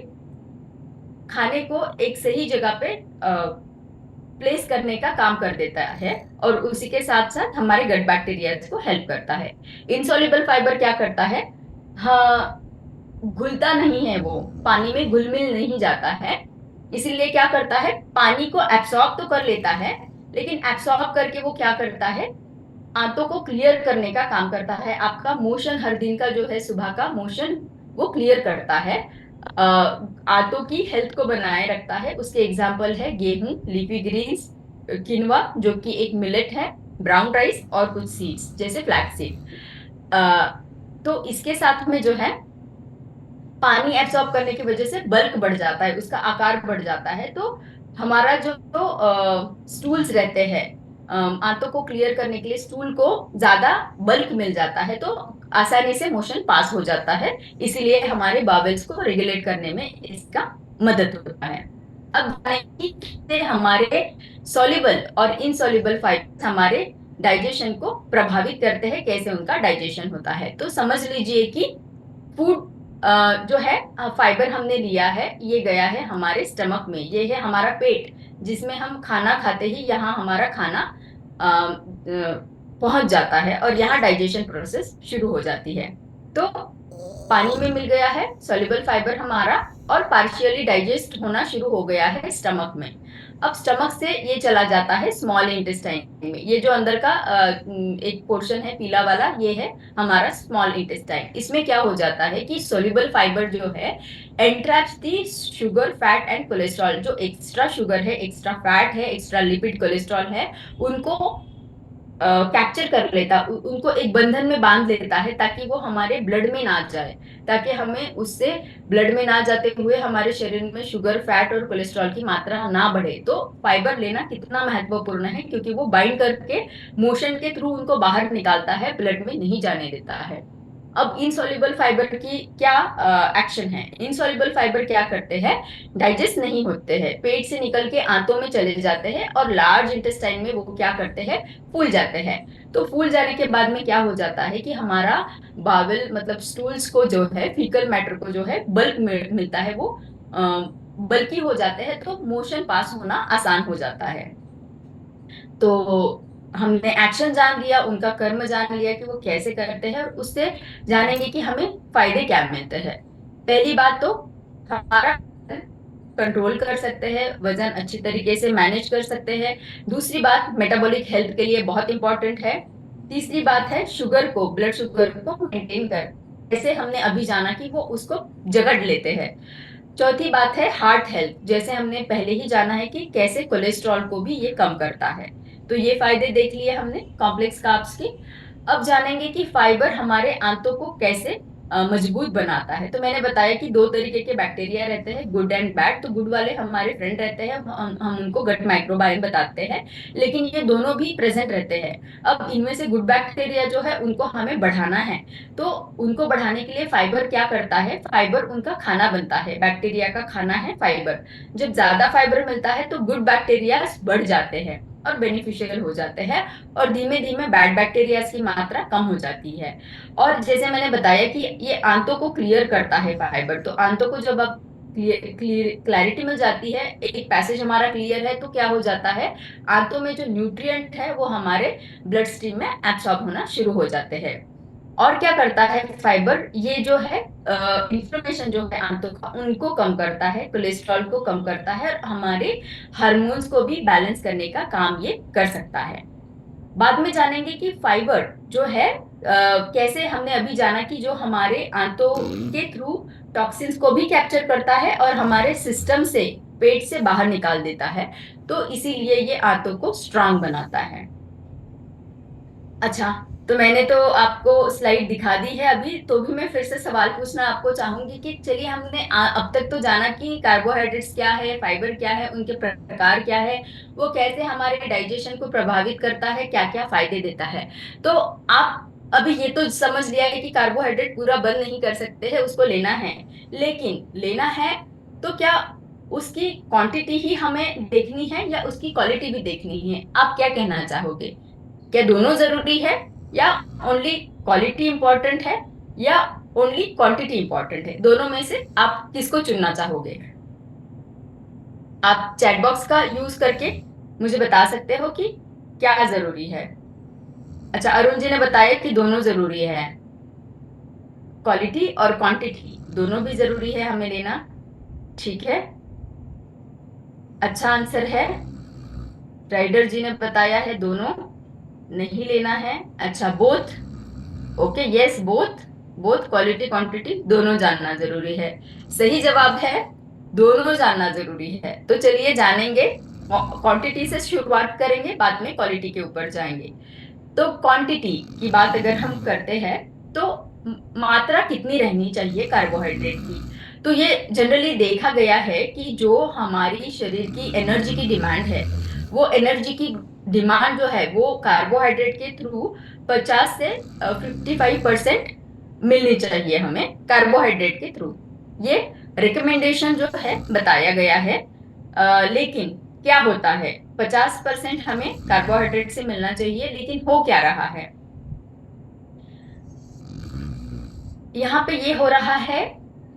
खाने को एक सही जगह पे प्लेस करने का काम कर देता है, और उसी के साथ साथ हमारे गट बैक्टीरिया को हेल्प करता है। इनसॉल्युबल फाइबर क्या करता है, हाँ, घुलता नहीं है, वो पानी में घुल मिल नहीं जाता है। इसीलिए क्या करता है, पानी को एब्सॉर्ब तो कर लेता है, लेकिन एब्सॉर्ब करके वो क्या करता है, आंतों को क्लियर करने का काम करता है। आपका मोशन हर दिन का जो है, सुबह का मोशन, वो क्लियर करता है, आंतों की हेल्थ को बनाए रखता है। उसके एग्जाम्पल है गेहूं, लीफी ग्रीन्स, किनवा जो कि एक मिलेट है, ब्राउन राइस और कुछ सीड्स जैसे फ्लैक्स सीड। तो इसके साथ में जो है, पानी एब्सॉर्ब करने की वजह से बल्क बढ़ जाता है, उसका आकार बढ़ जाता है। तो हमारा जो स्टूल्स रहते हैं, आंतों को क्लियर करने के लिए स्टूल को ज्यादा बल्क मिल जाता है, तो आसानी से मोशन पास हो जाता है। इसीलिए हमारे बावेल्स को रेगुलेट करने में इसका मदद होता है। अब जानेंगे कि हमारे सॉल्युबल और इनसॉल्युबल फाइबर्स हमारे डाइजेशन को प्रभावित करते हैं, कैसे उनका डाइजेशन होता है। तो समझ लीजिए कि फूड जो है, फाइबर हमने लिया है, ये गया है हमारे स्टमक में, ये है हमारा पेट, जिसमें हम खाना खाते ही यहाँ हमारा खाना पहुंच जाता है और यहाँ डाइजेशन प्रोसेस शुरू हो जाती है। तो पानी में मिल गया है सॉल्युबल फाइबर हमारा, और पार्शियली डाइजेस्ट होना शुरू हो गया है स्टमक में। अब स्टमक से ये चला जाता है स्मॉल इंटेस्टाइन में। ये जो अंदर का एक पोर्शन है पीला वाला, ये है हमारा स्मॉल इंटेस्टाइन। इसमें क्या हो जाता है कि सोल्यूबल फाइबर जो है एंट्रैप्स दी शुगर, फैट एंड कोलेस्ट्रॉल। जो एक्स्ट्रा शुगर है, एक्स्ट्रा फैट है, एक्स्ट्रा लिपिड, कोलेस्ट्रॉल है, उनको कैप्चर कर लेता, उनको एक बंधन में बांध लेता है, ताकि वो हमारे ब्लड में ना जाए, ताकि हमें उससे ब्लड में ना जाते हुए हमारे शरीर में शुगर, फैट और कोलेस्ट्रॉल की मात्रा ना बढ़े। तो फाइबर लेना कितना महत्वपूर्ण है, क्योंकि वो बाइंड करके मोशन के थ्रू उनको बाहर निकालता है, ब्लड में नहीं जाने देता है। अब इनसॉल्युबल फाइबर की क्या एक्शन है। इनसॉल्युबल फाइबर क्या करते हैं, डाइजेस्ट नहीं होते हैं, पेट से निकल के आंतों में चले जाते हैं और लार्ज इंटेस्टाइन में वो क्या करते हैं, फूल जाते हैं। तो फूल जाने के बाद में क्या हो जाता है कि हमारा बावल मतलब स्टूल्स को जो है, फीकल मैटर को जो है बल्क मिलता है, वो बल्की हो जाते हैं, तो मोशन पास होना आसान हो जाता है। तो हमने एक्शन जान लिया, उनका कर्म जान लिया कि वो कैसे करते हैं, और उससे जानेंगे कि हमें फायदे क्या मिलते हैं। पहली बात तो हमारा कंट्रोल कर सकते हैं, वजन अच्छी तरीके से मैनेज कर सकते हैं। दूसरी बात मेटाबॉलिक हेल्थ के लिए बहुत इंपॉर्टेंट है। तीसरी बात है शुगर को, ब्लड शुगर को मेंटेन कर, जैसे हमने अभी जाना कि वो उसको जगड़ लेते हैं। चौथी बात है हार्ट हेल्थ, जैसे हमने पहले ही जाना है कि कैसे कोलेस्ट्रॉल को भी ये कम करता है। तो ये फायदे देख लिए हमने कॉम्प्लेक्स कार्ब्स की। अब जानेंगे कि फाइबर हमारे आंतों को कैसे मजबूत बनाता है। तो मैंने बताया कि दो तरीके के बैक्टीरिया रहते हैं, गुड एंड बैड। तो गुड वाले हमारे फ्रेंड रहते हैं, हम उनको गट माइक्रोबायोम बताते हैं, लेकिन ये दोनों भी प्रेजेंट रहते हैं। अब इनमें से गुड बैक्टीरिया जो है उनको हमें बढ़ाना है, तो उनको बढ़ाने के लिए फाइबर क्या करता है, फाइबर उनका खाना बनता है, बैक्टीरिया का खाना है फाइबर। जब ज्यादा फाइबर मिलता है तो गुड बैक्टीरिया बढ़ जाते हैं और बेनिफिशियल हो जाते हैं, और धीमे धीमे बैड बैक्टीरिया की मात्रा कम हो जाती है। और जैसे मैंने बताया कि ये आंतों को क्लियर करता है फाइबर, तो आंतों को जब अब क्लैरिटी मिल जाती है, एक पैसेज हमारा क्लियर है, तो क्या हो जाता है, आंतों में जो न्यूट्रिएंट है वो हमारे ब्लड स्ट्रीम में एब्सॉर्ब होना शुरू हो जाते हैं। और क्या करता है फाइबर, ये जो है इंफ्लेमेशन जो है आंतों का, उनको कम करता है, कोलेस्ट्रॉल को कम करता है, और हमारे हार्मोन्स को भी बैलेंस करने का काम ये कर सकता है। बाद में जानेंगे कि फाइबर जो है कैसे, हमने अभी जाना कि जो हमारे आंतों के थ्रू टॉक्सिन्स को भी कैप्चर करता है और हमारे सिस्टम से, पेट से बाहर निकाल देता है, तो इसीलिए ये आंतों को स्ट्रांग बनाता है। अच्छा, तो मैंने तो आपको स्लाइड दिखा दी है अभी, तो भी मैं फिर से सवाल पूछना आपको चाहूंगी कि चलिए हमने अब तक तो जाना कि कार्बोहाइड्रेट्स क्या है, फाइबर क्या है, उनके प्रकार क्या है, वो कैसे हमारे डाइजेशन को प्रभावित करता है, क्या क्या फायदे देता है। तो आप अभी ये तो समझ लिया है कि कार्बोहाइड्रेट पूरा बंद नहीं कर सकते हैं, उसको लेना है, लेकिन लेना है तो क्या उसकी क्वांटिटी ही हमें देखनी है या उसकी क्वालिटी भी देखनी है? आप क्या कहना चाहोगे? क्या दोनों जरूरी है, या ओनली क्वालिटी इंपॉर्टेंट है, या ओनली क्वांटिटी इंपॉर्टेंट है? दोनों में से आप किसको चुनना चाहोगे? आप चैट बॉक्स का यूज करके मुझे बता सकते हो कि क्या जरूरी है। अच्छा, अरुण जी ने बताया कि दोनों जरूरी है, क्वालिटी और क्वांटिटी दोनों भी जरूरी है हमें लेना। ठीक है, अच्छा आंसर है। राइडर जी ने बताया है दोनों नहीं लेना है। अच्छा, both, okay, yes, both, both quality quantity दोनों जानना जरूरी है। सही जवाब है दोनों जानना जरूरी है। तो चलिए जानेंगे, क्वांटिटी से शुरुआत करेंगे, बाद में क्वालिटी के ऊपर जाएंगे। तो क्वांटिटी की बात अगर हम करते हैं, तो मात्रा कितनी रहनी चाहिए कार्बोहाइड्रेट की? तो ये जनरली देखा गया है कि जो हमारी शरीर की एनर्जी की डिमांड है, वो एनर्जी की डिमांड जो है वो कार्बोहाइड्रेट के थ्रू 50 से 55% मिलनी चाहिए हमें कार्बोहाइड्रेट के थ्रू। ये रिकमेंडेशन जो है बताया गया है। लेकिन क्या होता है, 50% हमें कार्बोहाइड्रेट से मिलना चाहिए, लेकिन हो क्या रहा है यहाँ पे, ये हो रहा है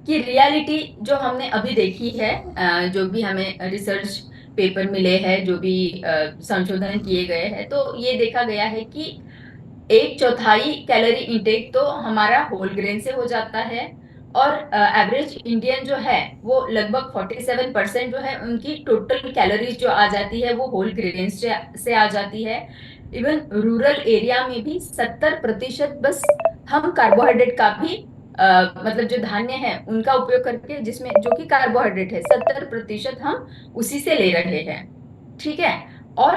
कि रियलिटी जो हमने अभी देखी है, जो भी हमें रिसर्च पेपर मिले हैं, जो भी संशोधन किए गए हैं, तो ये देखा गया है कि एक चौथाई कैलोरी इंटेक तो हमारा होल ग्रेन से हो जाता है, और एवरेज इंडियन जो है वो लगभग 47% जो है उनकी टोटल कैलोरीज जो आ जाती है वो होल ग्रेन से आ जाती है। इवन रूरल एरिया में भी 70% बस हम कार्बोहाइड्रेट का भी मतलब जो धान्य है उनका उपयोग करके, जिसमें जो कि कार्बोहाइड्रेट है, 70% हम उसी से ले रहे हैं। ठीक है, और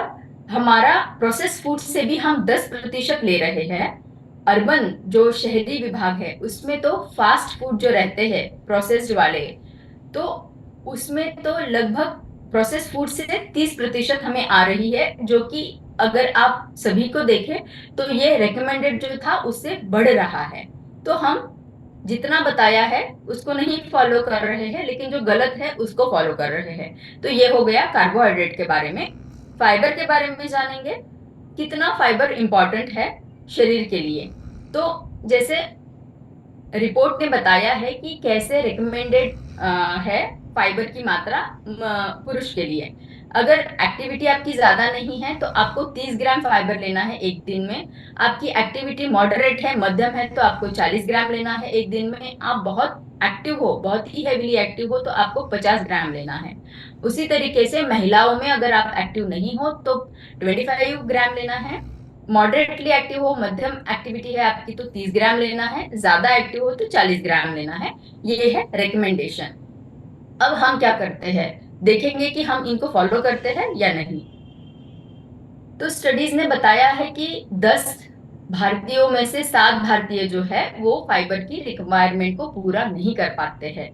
हमारा प्रोसेस फूड से भी हम 10% ले रहे हैं। अर्बन जो शहरी विभाग है उसमें तो फास्ट फूड जो रहते हैं प्रोसेस्ड वाले, तो उसमें तो लगभग प्रोसेस फूड से 30% हमें आ रही है, जो कि अगर आप सभी को देखें तो ये रेकमेंडेड जो था उससे बढ़ रहा है। तो हम जितना बताया है उसको नहीं फॉलो कर रहे हैं, लेकिन जो गलत है उसको फॉलो कर रहे हैं। तो ये हो गया कार्बोहाइड्रेट के बारे में। फाइबर के बारे में जानेंगे, कितना फाइबर इंपॉर्टेंट है शरीर के लिए। तो जैसे रिपोर्ट ने बताया है कि कैसे रिकमेंडेड है फाइबर की मात्रा पुरुष के लिए। अगर एक्टिविटी आपकी ज़्यादा नहीं है तो आपको 30 ग्राम फाइबर लेना है एक दिन में। आपकी एक्टिविटी मॉडरेट है, मध्यम है, तो आपको 40 ग्राम लेना है एक दिन में। आप बहुत एक्टिव हो, बहुत ही हेवीली एक्टिव हो, तो आपको 50 ग्राम लेना है। उसी तरीके से महिलाओं में अगर आप एक्टिव नहीं हो तो 25 ग्राम लेना है। मॉडरेटली एक्टिव हो, मध्यम एक्टिविटी है आपकी, तो 30 ग्राम लेना है। ज़्यादा एक्टिव हो तो 40 ग्राम लेना है। ये है रिकमेंडेशन। अब हम क्या करते हैं, देखेंगे कि हम इनको फॉलो करते हैं या नहीं। तो स्टडीज ने बताया है कि 10 भारतीयों में से 7 भारतीय जो है वो फाइबर की रिक्वायरमेंट को पूरा नहीं कर पाते हैं।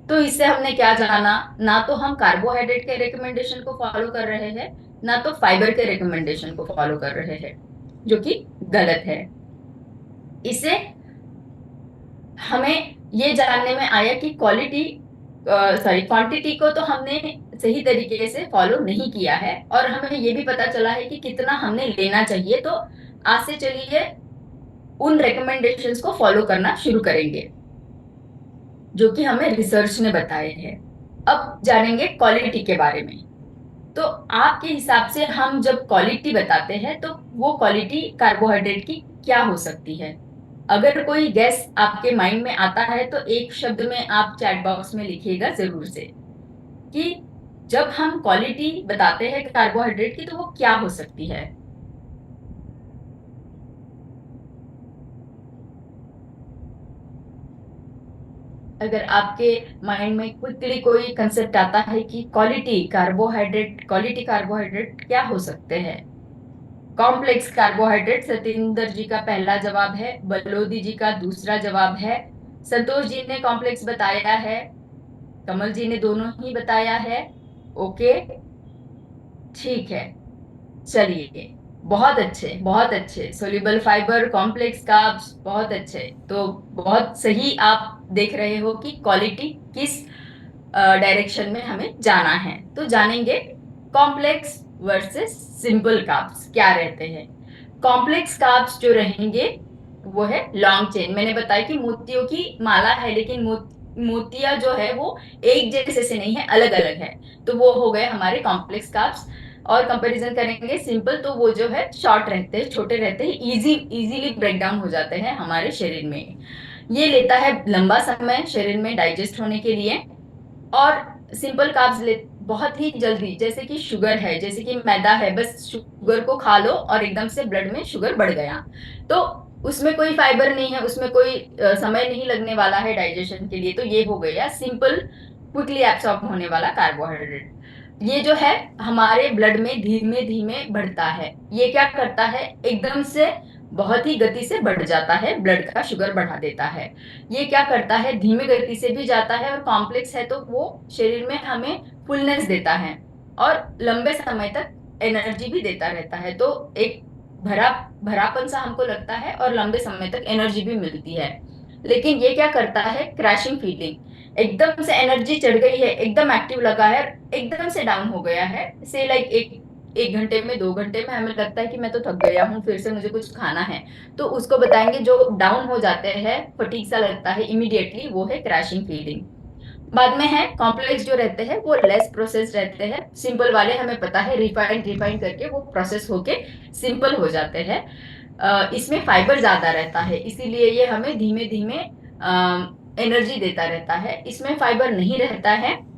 तो इससे हमने क्या जाना, ना तो हम कार्बोहाइड्रेट के रिकमेंडेशन को फॉलो कर रहे हैं, ना तो फाइबर के रिकमेंडेशन को फॉलो कर रहे हैं, जो कि गलत है। इससे हमें ये जानने में आया कि क्वांटिटी को तो हमने सही तरीके से फॉलो नहीं किया है, और हमें ये भी पता चला है कि कितना हमने लेना चाहिए। तो आज से चलिए उन रिकमेंडेशंस को फॉलो करना शुरू करेंगे जो कि हमें रिसर्च ने बताए हैं। अब जानेंगे क्वालिटी के बारे में। तो आपके हिसाब से हम जब क्वालिटी बताते हैं तो वो क्वालिटी कार्बोहाइड्रेट की क्या हो सकती है? अगर कोई गैस आपके माइंड में आता है तो एक शब्द में आप चैट बॉक्स में लिखिएगा जरूर से कि जब हम क्वालिटी बताते हैं कार्बोहाइड्रेट की तो वो क्या हो सकती है। अगर आपके माइंड में क्विकली कोई कंसेप्ट आता है कि क्वालिटी कार्बोहाइड्रेट क्या हो सकते हैं। कॉम्प्लेक्स कार्बोहाइड्रेट सतेंद्र जी का पहला जवाब है, बलोदी जी का दूसरा जवाब है, संतोष जी ने कॉम्प्लेक्स बताया है, कमल जी ने दोनों ही बताया है। ओके, ठीक है, चलिए, बहुत अच्छे, बहुत अच्छे। सोल्यूबल फाइबर, कॉम्प्लेक्स कार्ब्स, बहुत अच्छे। तो बहुत सही आप देख रहे हो कि क्वालिटी किस डायरेक्शन में हमें जाना है। तो जानेंगे कॉम्प्लेक्स वर्सेस सिंपल कार्ब्स क्या रहते हैं। कॉम्प्लेक्स कार्ब्स जो रहेंगे वो है लॉन्ग चेन। मैंने बताया कि मोतियों की माला है, लेकिन मोतिया जो है वो एक जैसे से नहीं है, अलग अलग है। तो वो हो गए हमारे कॉम्प्लेक्स कार्ब्स। और कंपैरिजन करेंगे सिंपल, तो वो जो है शॉर्ट रहते हैं, छोटे रहते हैं, इजीली ब्रेक डाउन हो जाते हैं हमारे शरीर में। ये लेता है लंबा समय शरीर में डाइजेस्ट होने के लिए। और सिंपल कार्ब्स बहुत ही जल्दी, जैसे कि शुगर है, जैसे कि मैदा है, बस शुगर को खा लो और एकदम से ब्लड में शुगर बढ़ गया। तो उसमें कोई फाइबर नहीं है, उसमें कोई समय नहीं लगने वाला है डाइजेशन के लिए। तो ये हो गया सिंपल, क्विकली एब्सॉर्ब होने वाला कार्बोहाइड्रेट। ये जो है हमारे ब्लड में धीमे धीमे बढ़ता है। ये क्या करता है, एकदम से बहुत ही गति से बढ़ जाता है, ब्लड का शुगर बढ़ा देता है। ये क्या करता है, धीमी गति से भी जाता है, और कॉम्प्लेक्स है तो वो शरीर में हमें फुलनेस देता है और लंबे समय तक एनर्जी भी देता रहता है। तो एक भरापन सा हमको लगता है और लंबे समय तक एनर्जी भी मिलती है। लेकिन ये क्या करता है, क्रैशिंग फीलिंग, एकदम से एनर्जी चढ़ गई है, एकदम एक्टिव लगा है, एकदम से डाउन हो गया है, से लाइक एक घंटे में, 2 घंटे में हमें लगता है कि मैं तो थक गया हूँ, फिर से मुझे कुछ खाना है। तो उसको बताएंगे जो डाउन हो जाते हैं, फटीग सा लगता है इमीडिएटली, वो है क्रैशिंग फीलिंग। बाद में है कॉम्प्लेक्स जो रहते हैं वो लेस प्रोसेस रहते हैं। सिंपल वाले हमें पता है रिफाइंड करके वो प्रोसेस होके सिंपल हो जाते हैं। इसमें फाइबर ज्यादा रहता है, इसीलिए ये हमें धीमे धीमे एनर्जी देता रहता है। इसमें फाइबर नहीं रहता है।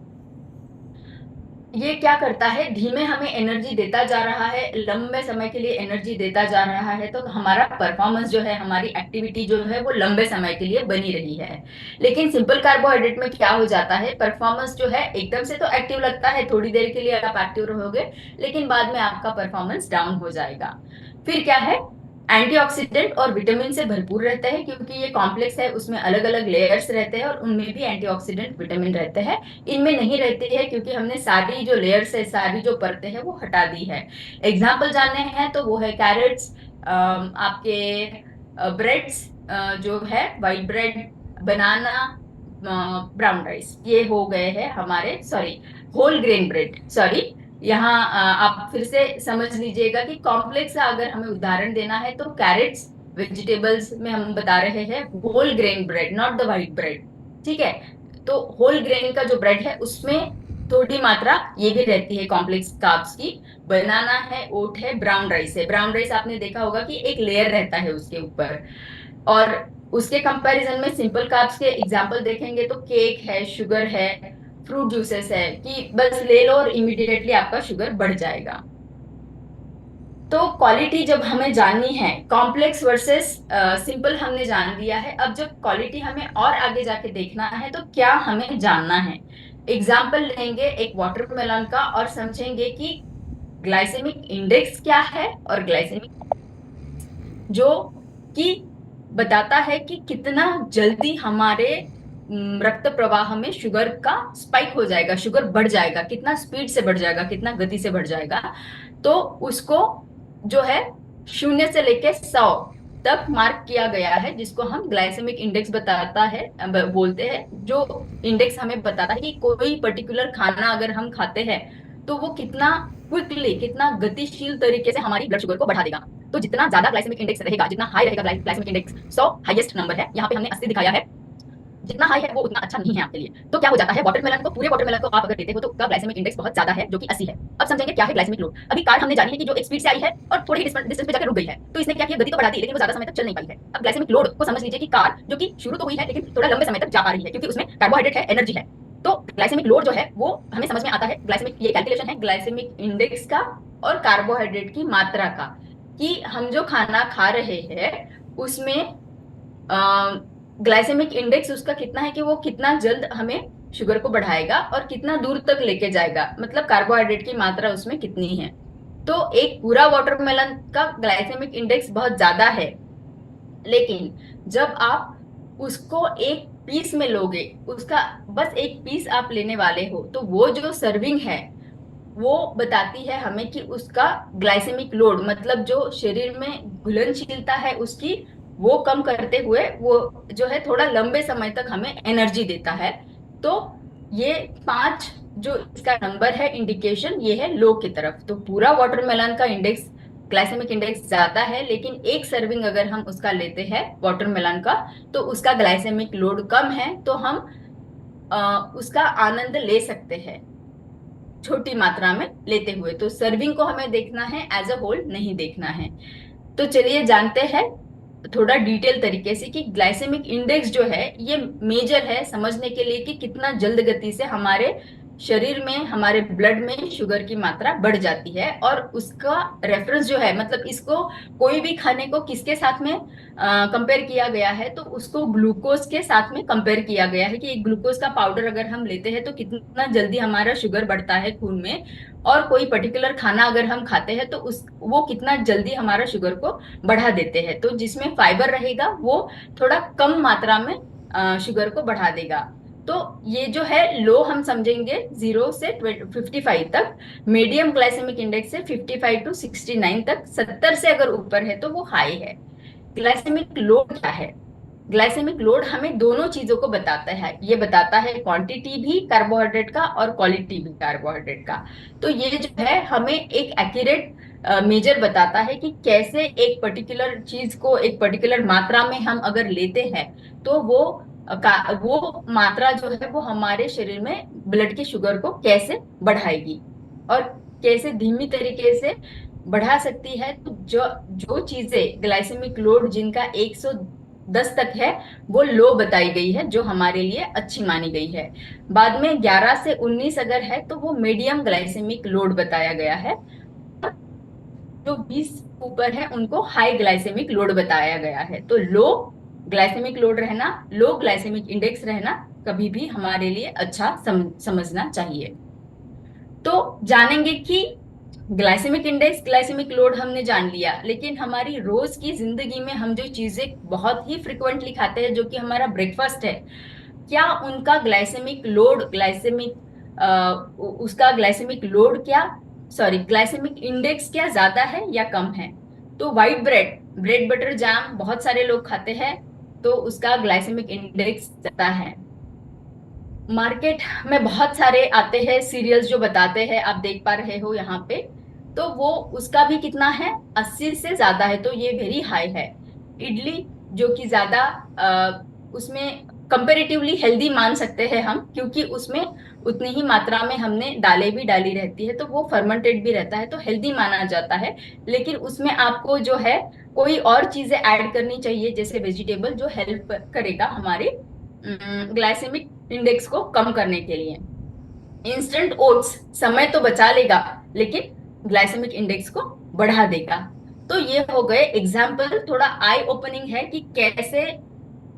ये क्या करता है, धीमे हमें एनर्जी देता जा रहा है, लंबे समय के लिए एनर्जी देता जा रहा है, तो हमारा परफॉर्मेंस जो है, हमारी एक्टिविटी जो है वो लंबे समय के लिए बनी रही है। लेकिन सिंपल कार्बोहाइड्रेट में क्या हो जाता है, परफॉर्मेंस जो है एकदम से तो एक्टिव लगता है, थोड़ी देर के लिए आप एक्टिव रहोगे, लेकिन बाद में आपका परफॉर्मेंस डाउन हो जाएगा। फिर क्या है, एंटीऑक्सीडेंट और विटामिन से भरपूर रहते हैं, क्योंकि ये कॉम्प्लेक्स है, उसमें अलग अलग लेयर्स रहते हैं और उनमें भी एंटीऑक्सीडेंट विटामिन रहते हैं। इनमें नहीं रहती है क्योंकि हमने सारी जो लेयर्स है, सारी जो परतें हैं वो हटा दी है। एग्जाम्पल जानने हैं तो वो है कैरेट्स, आपके ब्रेड्स जो है, white bread, banana, brown rice, ये हो गए हैं हमारे, sorry, whole grain bread, sorry. यहाँ आप फिर से समझ लीजिएगा कि कॉम्प्लेक्स का अगर हमें उदाहरण देना है तो कैरेट्स, वेजिटेबल्स में हम बता रहे हैं whole grain bread, not the white bread, ठीक है। तो होल ग्रेन का जो ब्रेड है उसमें थोड़ी मात्रा ये भी रहती है कॉम्प्लेक्स कार्ब्स की। बनाना है, ओट है, ब्राउन राइस है। ब्राउन राइस आपने देखा होगा कि एक लेयर रहता है उसके ऊपर। और उसके कंपैरिजन में सिंपल कार्ब्स के एग्जांपल देखेंगे तो केक है, शुगर है, फ्रूट जूसेस है, कि बस ले लो और इमीडिएटली आपका शुगर बढ़ जाएगा। तो क्वालिटी जब हमें जाननी है, कॉम्प्लेक्स वर्सेस सिंपल हमने जान लिया है, अब जब क्वालिटी हमें और आगे जाके देखना है तो क्या हमें जानना है। एग्जाम्पल लेंगे एक वाटरमेलन का और समझेंगे कि ग्लाइसेमिक इंडेक्स क्या है, और ग्लाइसेमिक जो कि बताता है कि कितना जल्दी हमारे रक्त प्रवाह में शुगर का स्पाइक हो जाएगा, शुगर बढ़ जाएगा, कितना स्पीड से बढ़ जाएगा, कितना गति से बढ़ जाएगा। तो उसको जो है 0 से लेके 100 तक मार्क किया गया है, जिसको हम ग्लाइसेमिक इंडेक्स बताता है, बोलते हैं। जो इंडेक्स हमें बताता है कि कोई पर्टिकुलर खाना अगर हम खाते हैं तो वो कितना क्विकली, कितना गतिशील तरीके से हमारी ब्लड शुगर को बढ़ा देगा। तो जितना ज्यादा ग्लाइसेमिक इंडेक्स रहेगा, जितना हाई रहेगा ग्लाइसेमिक इंडेक्स, 100 हाईएस्ट नंबर है, यहाँ पे हमने 80 दिखाया है, जितना हाई है वो उतना अच्छा नहीं है आपके लिए। तो क्या हो जाता है, वाटरमेलन को, पूरे वाटरमेलन को आप अगर लेते हो तो उसका ग्लाइसेमिक इंडेक्स बहुत ज्यादा है, जो कि 80 है। अब समझेंगे क्या है ग्लाइसेमिक लोड। अभी कार हमने जानी है कि जो एक स्पीड से आई है और थोड़ी ही डिस्टेंस पे जाकर रुक गई है, तो इसने क्या किया, गति तो बढ़ा दी लेकिन वो ज्यादा समय तक चल नहीं पाई है। अब ग्लाइसेमिक लोड को समझ लीजिए कि कार जो कि शुरू तो हुई है लेकिन थोड़ा लंबे समय तक जा पा रही है, क्योंकि उसमें कार्बोहाइड्रेट है, एनर्जी है। तो ग्लाइसेमिक लोड जो है वो हमें समझ में आता है, ग्लाइसेमिक ये कैलकुलेशन है ग्लाइसेमिक इंडेक्स का और कार्बोहाइड्रेट की मात्रा का, कि हम जो खाना खा रहे हैं उसमें ग्लाइसेमिक इंडेक्स उसका कितना है, कि वो कितना जल्द हमें शुगर को बढ़ाएगा और कितना दूर तक लेके जाएगा, मतलब कार्बोहाइड्रेट की मात्रा उसमें कितनी है। तो एक पूरा वाटरमेलन का ग्लाइसेमिक इंडेक्स बहुत ज्यादा है, लेकिन जब आप उसको एक पीस में लोगे, उसका बस एक पीस आप लेने वाले हो, तो वो जो सर्विंग है वो बताती है हमें कि उसका ग्लाइसेमिक लोड, मतलब जो शरीर में घुलनशीलता है उसकी, वो कम करते हुए वो जो है थोड़ा लंबे समय तक हमें एनर्जी देता है। तो ये 5 जो इसका नंबर है इंडिकेशन, ये है लो की तरफ। तो पूरा वाटरमेलन का इंडेक्स, ग्लाइसेमिक इंडेक्स ज्यादा है, लेकिन एक सर्विंग अगर हम उसका लेते हैं वाटरमेलन का तो उसका ग्लाइसेमिक लोड कम है, तो हम उसका आनंद ले सकते हैं छोटी मात्रा में लेते हुए। तो सर्विंग को हमें देखना है, एज अ होल नहीं देखना है। तो चलिए जानते हैं थोड़ा डिटेल तरीके से कि ग्लाइसेमिक इंडेक्स जो है ये मेजर है समझने के लिए कि कितना जल्द गति से हमारे शरीर में, हमारे ब्लड में शुगर की मात्रा बढ़ जाती है। और उसका रेफरेंस जो है, मतलब इसको कोई भी खाने को किसके साथ में कंपेयर किया गया है, तो उसको ग्लूकोज के साथ में कंपेयर किया गया है, कि एक ग्लूकोज का पाउडर अगर हम लेते हैं तो कितना जल्दी हमारा शुगर बढ़ता है खून में, और कोई पर्टिकुलर खाना अगर हम खाते हैं तो उस वो कितना जल्दी हमारा शुगर को बढ़ा देते हैं। तो जिसमें फाइबर रहेगा वो थोड़ा कम मात्रा में शुगर को बढ़ा देगा। तो ये जो है लो हम समझेंगे 0 से 55 तक, मीडियम ग्लाइसेमिक इंडेक्स से 55 to 69 तक, 70 से अगर ऊपर है तो वो हाई है। ग्लाइसेमिक लोड क्या है, ग्लाइसेमिक लोड हमें दोनों चीजों को बताता है, ये बताता है क्वांटिटी भी कार्बोहाइड्रेट का और क्वालिटी भी कार्बोहाइड्रेट का। तो ये जो है हमें एक एक्यूरेट मेजर बताता है कि कैसे एक पर्टिकुलर चीज को एक पर्टिकुलर मात्रा में हम अगर लेते हैं तो वो मात्रा जो है वो हमारे शरीर में ब्लड की शुगर को कैसे बढ़ाएगी और कैसे धीमी तरीके से बढ़ा सकती है। तो जो जो चीजें ग्लाइसेमिक लोड जिनका 110 तक है वो लो बताई गई है, जो हमारे लिए अच्छी मानी गई है। बाद में 11 से 19 अगर है तो वो मीडियम ग्लाइसेमिक लोड बताया गया है। जो 20 ऊपर है उनको हाई ग्लाइसेमिक लोड बताया गया है। तो लो ग्लाइसेमिक लोड रहना, लो ग्लाइसेमिक इंडेक्स रहना कभी भी हमारे लिए अच्छा समझना चाहिए। तो जानेंगे कि ग्लाइसेमिक इंडेक्स, ग्लाइसेमिक लोड हमने जान लिया, लेकिन हमारी रोज की जिंदगी में हम जो चीजें बहुत ही फ्रिक्वेंटली खाते हैं, जो कि हमारा ब्रेकफास्ट है, क्या उनका ग्लाइसेमिक लोड, उसका ग्लाइसेमिक लोड क्या, सॉरी ग्लाइसेमिक इंडेक्स क्या ज्यादा है या कम है। तो white bread, bread butter jam बहुत सारे लोग खाते हैं, तो उसका ग्लाइसेमिक इंडेक्स ज्यादा है। मार्केट में बहुत सारे आते हैं सीरियल्स जो बताते हैं, आप देख पा रहे हो यहाँ पे, तो वो उसका भी कितना है, 80 से ज्यादा है, तो ये वेरी हाई है। इडली जो कि ज्यादा उसमें कंपेरेटिवली हेल्दी मान सकते हैं हम, क्योंकि उसमें उतनी ही मात्रा में हमने दालें भी डाली रहती है, तो वो फर्मेंटेड भी रहता है, तो हेल्दी माना जाता है। लेकिन उसमें आपको जो है कोई और चीजें ऐड करनी चाहिए, जैसे वेजिटेबल, जो हेल्प करेगा हमारे ग्लाइसेमिक इंडेक्स को कम करने के लिए। इंस्टेंट ओट्स समय तो बचा लेगा, लेकिन ग्लाइसेमिक इंडेक्स को बढ़ा देगा। तो ये हो गए एग्जाम्पल, थोड़ा आई ओपनिंग है कि कैसे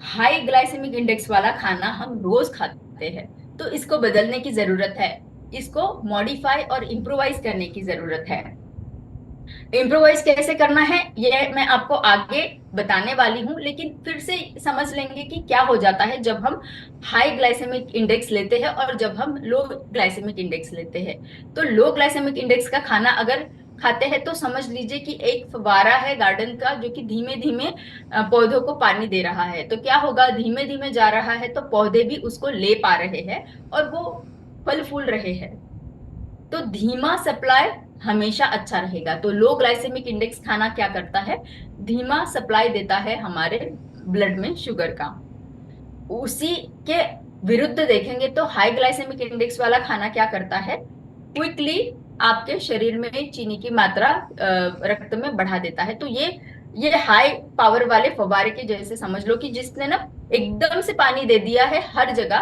हाई ग्लाइसेमिक इंडेक्स वाला खाना हम रोज खाते हैं। तो इसको बदलने की जरूरत है, इसको मॉडिफाई और इम्प्रोवाइज करने की जरूरत है। इम्प्रोवाइज कैसे करना है ये मैं आपको आगे बताने वाली हूँ, लेकिन फिर से समझ लेंगे कि क्या हो जाता है जब हम हाई ग्लाइसेमिक इंडेक्स लेते हैं और जब हम लो ग्लाइसेमिक इंडेक्स लेते हैं। तो लो ग्लाइसेमिक इंडेक्स का खाना अगर खाते हैं तो समझ लीजिए कि एक फव्वारा है गार्डन का, जो कि धीमे धीमे पौधों को पानी दे रहा है। तो क्या होगा, धीमे धीमे जा रहा है तो पौधे भी उसको ले पा रहे हैं और वो फल फूल रहे हैं। तो धीमा सप्लाई हमेशा अच्छा रहेगा। तो लो ग्लाइसेमिक इंडेक्स खाना क्या करता है, धीमा सप्लाई देता है हमारे ब्लड में शुगर का। उसी के विरुद्ध देखेंगे तो हाई ग्लाइसेमिक इंडेक्स वाला खाना क्या करता है, क्विकली आपके शरीर में चीनी की मात्रा रक्त में बढ़ा देता है। तो ये हाई पावर वाले फव्वारे के जैसे समझ लो कि जिसने ना एकदम से पानी दे दिया है हर जगह,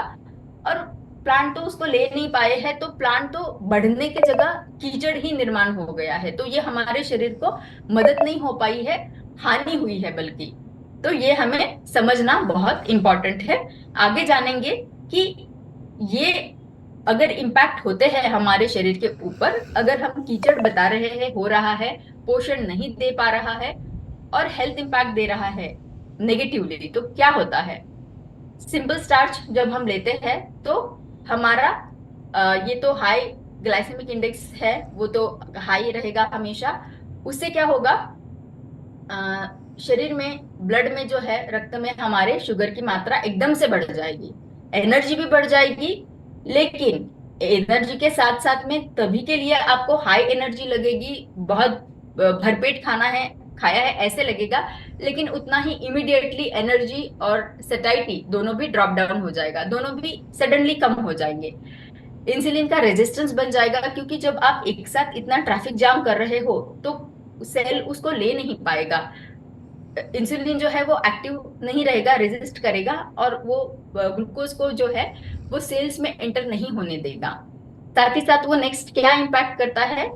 और प्लांट तो उसको ले नहीं पाए हैं, तो प्लांट तो बढ़ने की जगह कीचड़ ही निर्माण हो गया है। तो ये हमारे शरीर को मदद नहीं हो पाई है, हानि हुई है बल्कि। तो ये हमें समझना बहुत इंपॉर्टेंट है। आगे जानेंगे कि ये अगर इम्पैक्ट होते हैं हमारे शरीर के ऊपर, अगर हम कीचड़ बता रहे हैं हो रहा है, पोषण नहीं दे पा रहा है और हेल्थ इम्पैक्ट दे रहा है नेगेटिवली, तो क्या होता है। सिंपल स्टार्च जब हम लेते हैं तो हमारा ये तो हाई ग्लाइसेमिक इंडेक्स है, वो तो हाई रहेगा हमेशा। उससे क्या होगा, शरीर में ब्लड में जो है रक्त में हमारे शुगर की मात्रा एकदम से बढ़ जाएगी, एनर्जी भी बढ़ जाएगी। लेकिन एनर्जी के साथ साथ में तभी के लिए आपको हाई एनर्जी लगेगी, बहुत भरपेट खाना है, खाया है ऐसे लगेगा। लेकिन उतना ही इमीडिएटली एनर्जी और सटाइटी दोनों भी ड्रॉप डाउन हो जाएगा, दोनों भी सडनली कम हो जाएंगे। इंसुलिन का रेजिस्टेंस बन जाएगा, क्योंकि जब आप एक साथ इतना ट्रैफिक जाम कर रहे हो तो सेल उसको ले नहीं पाएगा। इंसुलिन जो है वो एक्टिव नहीं रहेगा, रेजिस्ट करेगा, और वो ग्लूकोज को जो है वो सेल्स में एंटर नहीं होने देगा। साथ ही साथ वो नेक्स्ट क्या इम्पैक्ट करता है,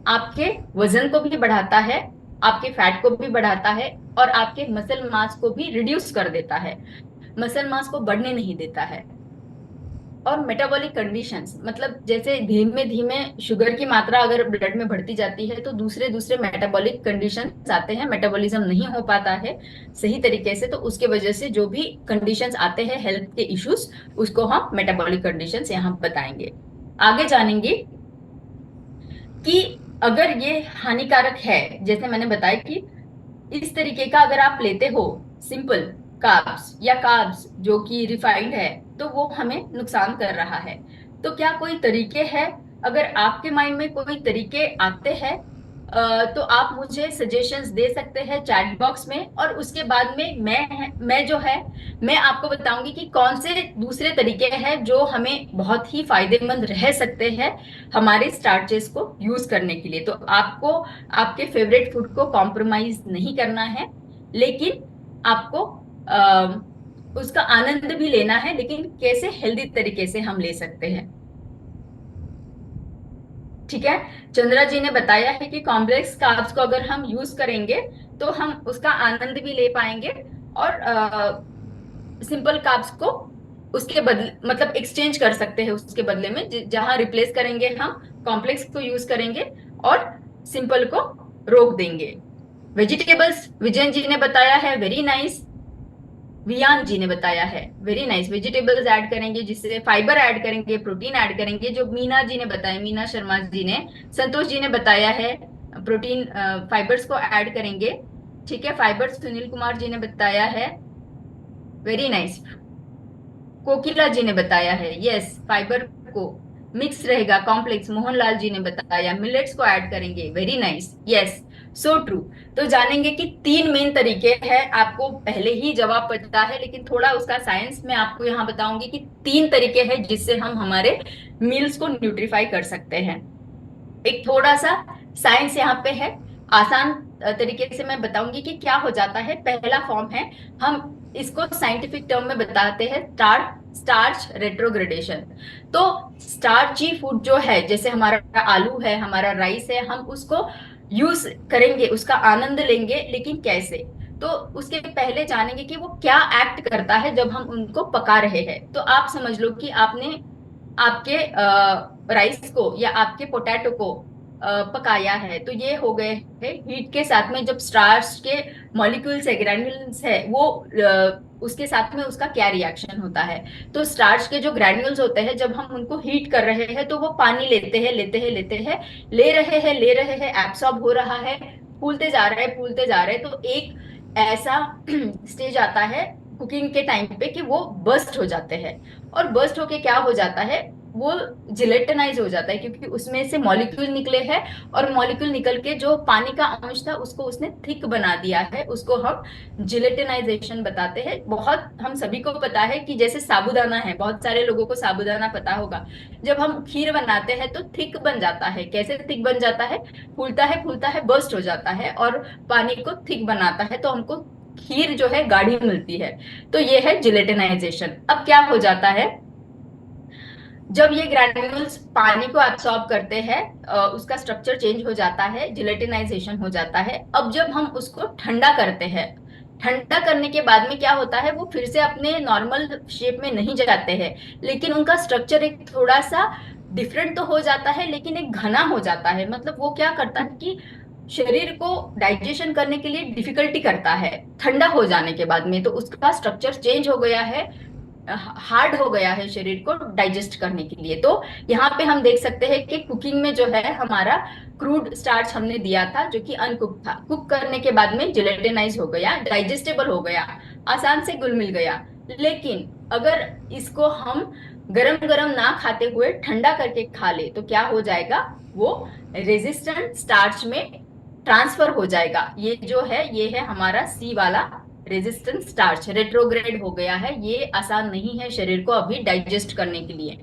आपके वजन को भी बढ़ाता है, आपके फैट को भी बढ़ाता है, और आपके मसल मास को भी रिड्यूस कर देता है, मसल मास को बढ़ने नहीं देता है। और मेटाबॉलिक कंडीशंस, मतलब जैसे धीमे धीमे शुगर की मात्रा अगर ब्लड में बढ़ती जाती है तो दूसरे दूसरे मेटाबॉलिक कंडीशंस आते हैं, मेटाबॉलिज्म नहीं हो पाता है सही तरीके से, तो उसके वजह से जो भी कंडीशंस आते हैं हेल्थ के इश्यूज, उसको हम मेटाबॉलिक कंडीशंस यहाँ बताएंगे। आगे जानेंगे कि अगर ये हानिकारक है, जैसे मैंने बताया कि इस तरीके का अगर आप लेते हो सिंपल कार्ब्स या कार्ब्स जो कि रिफाइंड है, तो वो हमें नुकसान कर रहा है। तो क्या कोई तरीके हैं, अगर आपके माइंड में कोई तरीके आते हैं तो आप मुझे सजेशंस दे सकते हैं चैट बॉक्स में, और उसके बाद में मैं जो है मैं आपको बताऊंगी कि कौन से दूसरे तरीके हैं जो हमें बहुत ही फायदेमंद रह सकते हैं हमारे स्टार्चेस को यूज करने के लिए। तो आपको आपके फेवरेट फूड को कॉम्प्रोमाइज नहीं करना है, लेकिन आपको उसका आनंद भी लेना है, लेकिन कैसे हेल्दी तरीके से हम ले सकते हैं। ठीक है, चंद्रा जी ने बताया है कि कॉम्प्लेक्स कार्ब्स को अगर हम यूज करेंगे तो हम उसका आनंद भी ले पाएंगे, और सिंपल कार्ब्स को उसके बदले मतलब एक्सचेंज कर सकते हैं, उसके बदले में जहां रिप्लेस करेंगे हम कॉम्प्लेक्स को यूज करेंगे और सिंपल को रोक देंगे। वेजिटेबल्स विजयन जी ने बताया है, वेरी नाइस। वियान जी ने बताया है, वेरी नाइस। वेजिटेबल्स ऐड करेंगे, जिससे फाइबर ऐड करेंगे, प्रोटीन ऐड करेंगे, जो मीना जी ने बताया, मीना शर्मा जी ने, संतोष जी ने बताया है प्रोटीन फाइबर्स को ऐड करेंगे। ठीक है, फाइबर्स सुनील कुमार जी ने बताया है, वेरी नाइस। कोकिला जी ने बताया है, यस फाइबर को मिक्स रहेगा, कॉम्प्लेक्स। मोहनलाल जी ने बताया मिलेट्स को ऐड करेंगे, very nice, yes. So true. तो जानेंगे कि 3 मेन तरीके हैं, आपको पहले ही जवाब पता है लेकिन थोड़ा उसका साइंस मैं आपको यहाँ बताऊंगी कि 3 तरीके हैं जिससे हम हमारे मील्स को न्यूट्रीफाई कर सकते हैं। एक थोड़ा सा साइंस यहाँ पे है, आसान तरीके से मैं बताऊंगी कि क्या हो जाता है। पहला फॉर्म है, हम इसको साइंटिफिक टर्म में बताते हैं स्टार्च रेट्रोग्रेडेशन। तो स्टार्ची फूड जो है, जैसे हमारा आलू है, हमारा राइस है, हम उसको यूज करेंगे, उसका आनंद लेंगे, लेकिन कैसे? तो उसके पहले जानेंगे कि वो क्या एक्ट करता है जब हम उनको पका रहे हैं। तो आप समझ लो कि आपने आपके राइस को या आपके पोटैटो को पकाया है, तो ये हो गए हैं हीट के साथ में। जब स्टार्च के मॉलिक्यूल्स है, ग्रैन्यूल्स है, वो उसके साथ में उसका क्या रिएक्शन होता है? तो स्टार्च के जो ग्रैन्यूल्स होते हैं, जब हम उनको हीट कर रहे हैं तो वो पानी लेते हैं, लेते हैं, लेते हैं, ले रहे हैं, एब्सॉर्ब हो रहा है, फूलते जा रहा है, फूलते जा रहे हैं। तो एक ऐसा स्टेज आता है कुकिंग के टाइम पे कि वो बर्स्ट हो जाते हैं। और बर्स्ट होके क्या हो जाता है, वो जिलेटिनाइज हो जाता है, क्योंकि उसमें से मॉलिक्यूल निकले हैं, और मॉलिक्यूल निकल के जो पानी का अंश था उसको उसने थिक बना दिया है। उसको हम जिलेटिनाइजेशन बताते हैं। बहुत हम सभी को पता है कि जैसे साबूदाना है, बहुत सारे लोगों को साबूदाना पता होगा। जब हम खीर बनाते हैं तो थिक बन जाता है। कैसे थिक बन जाता है? फूलता है, बर्स्ट हो जाता है और पानी को थिक बनाता है, तो हमको खीर जो है गाढ़ी मिलती है। तो ये है जिलेटिनाइजेशन। अब क्या हो जाता है, जब ये ग्रैन्यूल्स पानी को एब्सॉर्ब करते हैं, उसका स्ट्रक्चर चेंज हो जाता है, जिलेटिनाइजेशन हो जाता है। अब जब हम उसको ठंडा करते हैं, ठंडा करने के बाद में क्या होता है, वो फिर से अपने नॉर्मल शेप में नहीं जाते हैं, लेकिन उनका स्ट्रक्चर एक थोड़ा सा डिफरेंट तो हो जाता है, लेकिन एक घना हो जाता है। मतलब वो क्या करता है कि शरीर को डाइजेशन करने के लिए डिफिकल्टी करता है ठंडा हो जाने के बाद में। तो उसका स्ट्रक्चर चेंज हो गया है, हार्ड हो गया है शरीर को डाइजेस्ट करने के लिए। तो यहाँ पे हम देख सकते हैं कि कुकिंग में जो है हमारा क्रूड स्टार्च हमने दिया था जो कि अनकुक था, कुक करने के बाद में जिलेटिनाइज हो गया, डाइजेस्टेबल हो गया, आसान से घुल मिल गया। लेकिन अगर इसको हम गरम गरम ना खाते हुए ठंडा करके खा ले तो क्या हो जाएगा, वो रेजिस्टेंट स्टार्च में ट्रांसफर हो जाएगा। ये जो है ये है हमारा सी वाला रेजिस्टेंस स्टार्च, रेट्रोग्रेड हो गया है। ये आसान नहीं है शरीर को अभी डाइजेस्ट करने के लिए।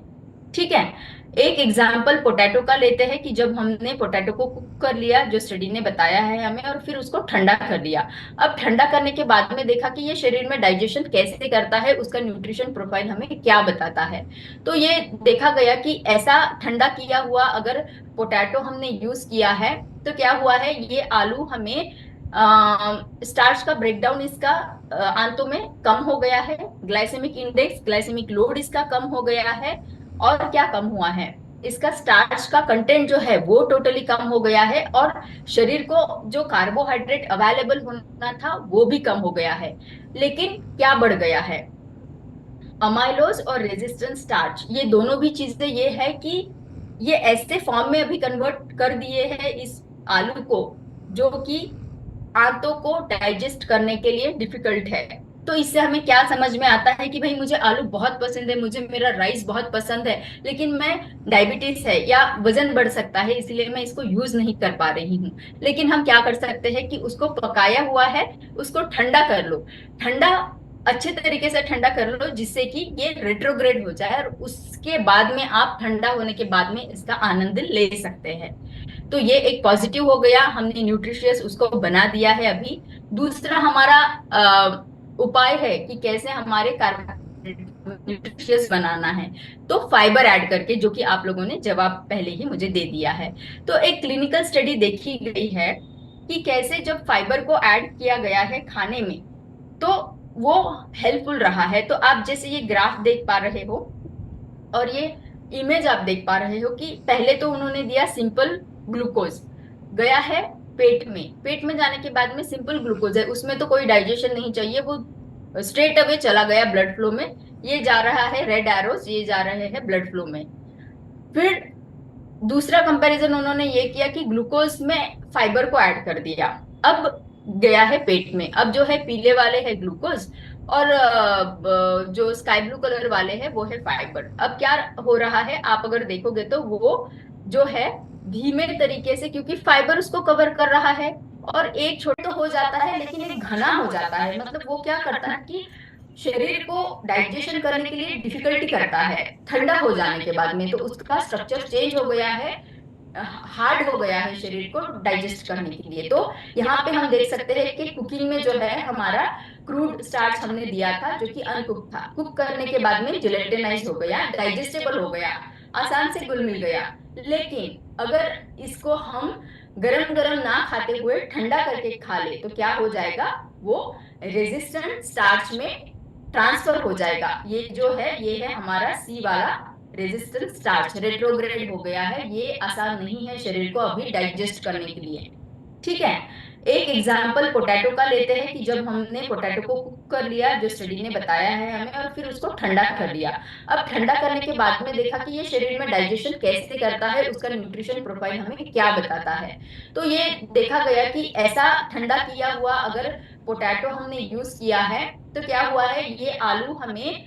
ठीक है, एक एग्जाम्पल पोटैटो का लेते हैं कि जब हमने पोटैटो को कुक कर लिया, जो स्टडी ने बताया है हमें, और फिर उसको ठंडा कर लिया। अब ठंडा करने के बाद में देखा कि ये शरीर में डाइजेशन कैसे करता है, उसका न्यूट्रिशन प्रोफाइल हमें क्या बताता है। तो ये देखा गया कि ऐसा ठंडा किया हुआ अगर पोटैटो हमने यूज किया है तो क्या हुआ है, ये आलू हमें स्टार्च का ब्रेकडाउन इसका आंतों में कम हो गया है, ग्लाइसेमिक इंडेक्स, ग्लाइसेमिक लोड इसका कम हो गया है। और क्या कम हुआ है, इसका स्टार्च का कंटेंट जो है वो टोटली कम हो गया है, और शरीर को जो कार्बोहाइड्रेट अवेलेबल होना था वो भी कम हो गया है। लेकिन क्या बढ़ गया है, अमाइलोज और रेजिस्टेंस स्टार्च, ये दोनों भी चीजें ये है कि ये ऐसे फॉर्म में अभी कन्वर्ट कर दिए हैं इस आलू को, जो कि आंतों को डाइजेस्ट करने के लिए डिफिकल्ट है। तो इससे हमें क्या समझ में आता है कि भाई मुझे आलू बहुत पसंद है, मुझे मेरा राइस बहुत पसंद है, लेकिन मैं डायबिटीज है या वजन बढ़ सकता है इसलिए मैं इसको यूज नहीं कर पा रही हूँ। लेकिन हम क्या कर सकते हैं कि उसको पकाया हुआ है, उसको ठंडा कर लो, ठंडा अच्छे तरीके से ठंडा कर लो जिससे कि ये रेट्रोग्रेड हो जाए, और उसके बाद में आप ठंडा होने के बाद में इसका आनंद ले सकते हैं। तो ये एक पॉजिटिव हो गया, हमने न्यूट्रिशियस उसको बना दिया है अभी। दूसरा हमारा उपाय है कि कैसे हमारे कार्बोहाइड्रेट न्यूट्रिशियस बनाना है, तो फाइबर ऐड करके, जो कि आप लोगों ने जवाब पहले ही मुझे दे दिया है। तो एक क्लिनिकल स्टडी देखी गई है कि कैसे जब फाइबर को ऐड किया गया है खाने में तो वो हेल्पफुल रहा है। तो आप जैसे ये ग्राफ देख पा रहे हो और ये इमेज आप देख पा रहे हो कि पहले तो उन्होंने दिया सिंपल ग्लूकोज, गया है पेट में, पेट में जाने के बाद में सिंपल ग्लूकोज है, उसमें तो कोई डाइजेशन नहीं चाहिए, वो स्ट्रेट अवे चला गया ब्लड फ्लो में। ये जा रहा है रेड एरोस, ये जा रहे हैं ब्लड फ्लो में। फिर दूसरा कंपैरिजन उन्होंने ये किया कि ग्लूकोज में फाइबर को ऐड कर दिया, अब गया है पेट में। अब जो है पीले वाले है ग्लूकोज, और जो स्काई ब्लू कलर वाले हैं वो है फाइबर। अब क्या हो रहा है, आप अगर देखोगे तो वो जो है धीमे तरीके से, क्योंकि फाइबर उसको कवर कर रहा है और एक छोटे तो हो जाता है लेकिन एक घना हो जाता है, मतलब वो क्या करता है कि शरीर को डाइजेशन करने के लिए डिफिकल्टी करता है ठंडा हो जाने के बाद में, तो उसका स्ट्रक्चर चेंज हो गया है, हार्ड हो गया है शरीर को डाइजेस्ट करने के लिए। तो यहाँ पे हम देख सकते हैं कि कुकिंग में जो है हमारा क्रूड स्टार्च हमने दिया था जो कि अनकुक था, कुक करने के बाद में जिलेटिनाइज हो गया, डाइजेस्टेबल हो गया, आसान से घुल मिल गया। लेकिन अगर इसको हम गरम गरम ना खाते हुए ठंडा करके खा ले तो क्या हो जाएगा, वो रेजिस्टेंट स्टार्च में ट्रांसफर हो जाएगा। ये जो है ये है हमारा सी वाला रेजिस्टेंट स्टार्च, रेट्रोग्रेड हो गया है, ये आसान नहीं है शरीर को अभी डाइजेस्ट करने के लिए। ठीक है, एक एग्जाम्पल पोटैटो का लेते हैं कि जब हमने पोटैटो को कुक कर लिया जो स्टडी ने बताया है हमें, और फिर उसको ठंडा कर लिया। अब ठंडा करने के बाद में देखा कि ये शरीर में डाइजेशन कैसे करता है, उसका न्यूट्रिशन प्रोफाइल हमें क्या बताता है। तो ये देखा गया कि ऐसा ठंडा किया हुआ अगर पोटैटो हमने यूज किया है तो क्या हुआ है, ये आलू हमें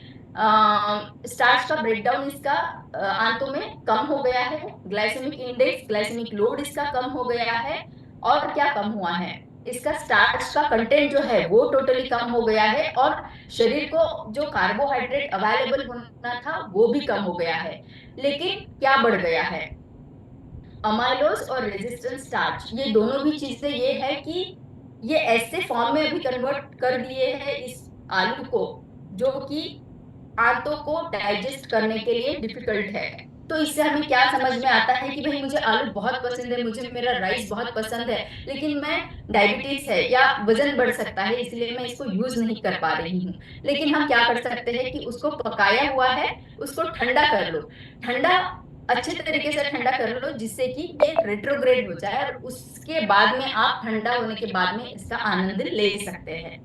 स्टार्च का ब्रेकडाउन इसका आंतों में कम हो गया है, ग्लाइसेमिक इंडेक्स, ग्लाइसेमिक लोड इसका कम हो गया है, और क्या कम हुआ है, इसका स्टार्च का कंटेंट जो है वो टोटली कम हो गया है, और शरीर को जो कार्बोहाइड्रेट अवेलेबल होना था वो भी कम हो गया है। लेकिन क्या बढ़ गया है, अमाइलोज और रेजिस्टेंस स्टार्च, ये दोनों भी चीजें ये है कि ये ऐसे फॉर्म में अभी कन्वर्ट कर दिए हैं इस आलू को जो कि आंतों को डाइजेस्ट करने के लिए डिफिकल्ट है। तो इससे हमें क्या समझ में आता है कि भाई मुझे आलू बहुत पसंद है, मुझे मेरा राइस बहुत पसंद है, लेकिन मैं डायबिटीज है या वजन बढ़ सकता है इसलिए मैं इसको यूज नहीं कर पा रही हूँ। लेकिन हम क्या कर सकते हैं कि उसको पकाया हुआ है उसको ठंडा कर लो, ठंडा अच्छे तरीके से ठंडा कर लो जिससे कि ये रेट्रोग्रेड हो जाए, और उसके बाद में आप ठंडा होने के बाद में इसका आनंद ले सकते हैं।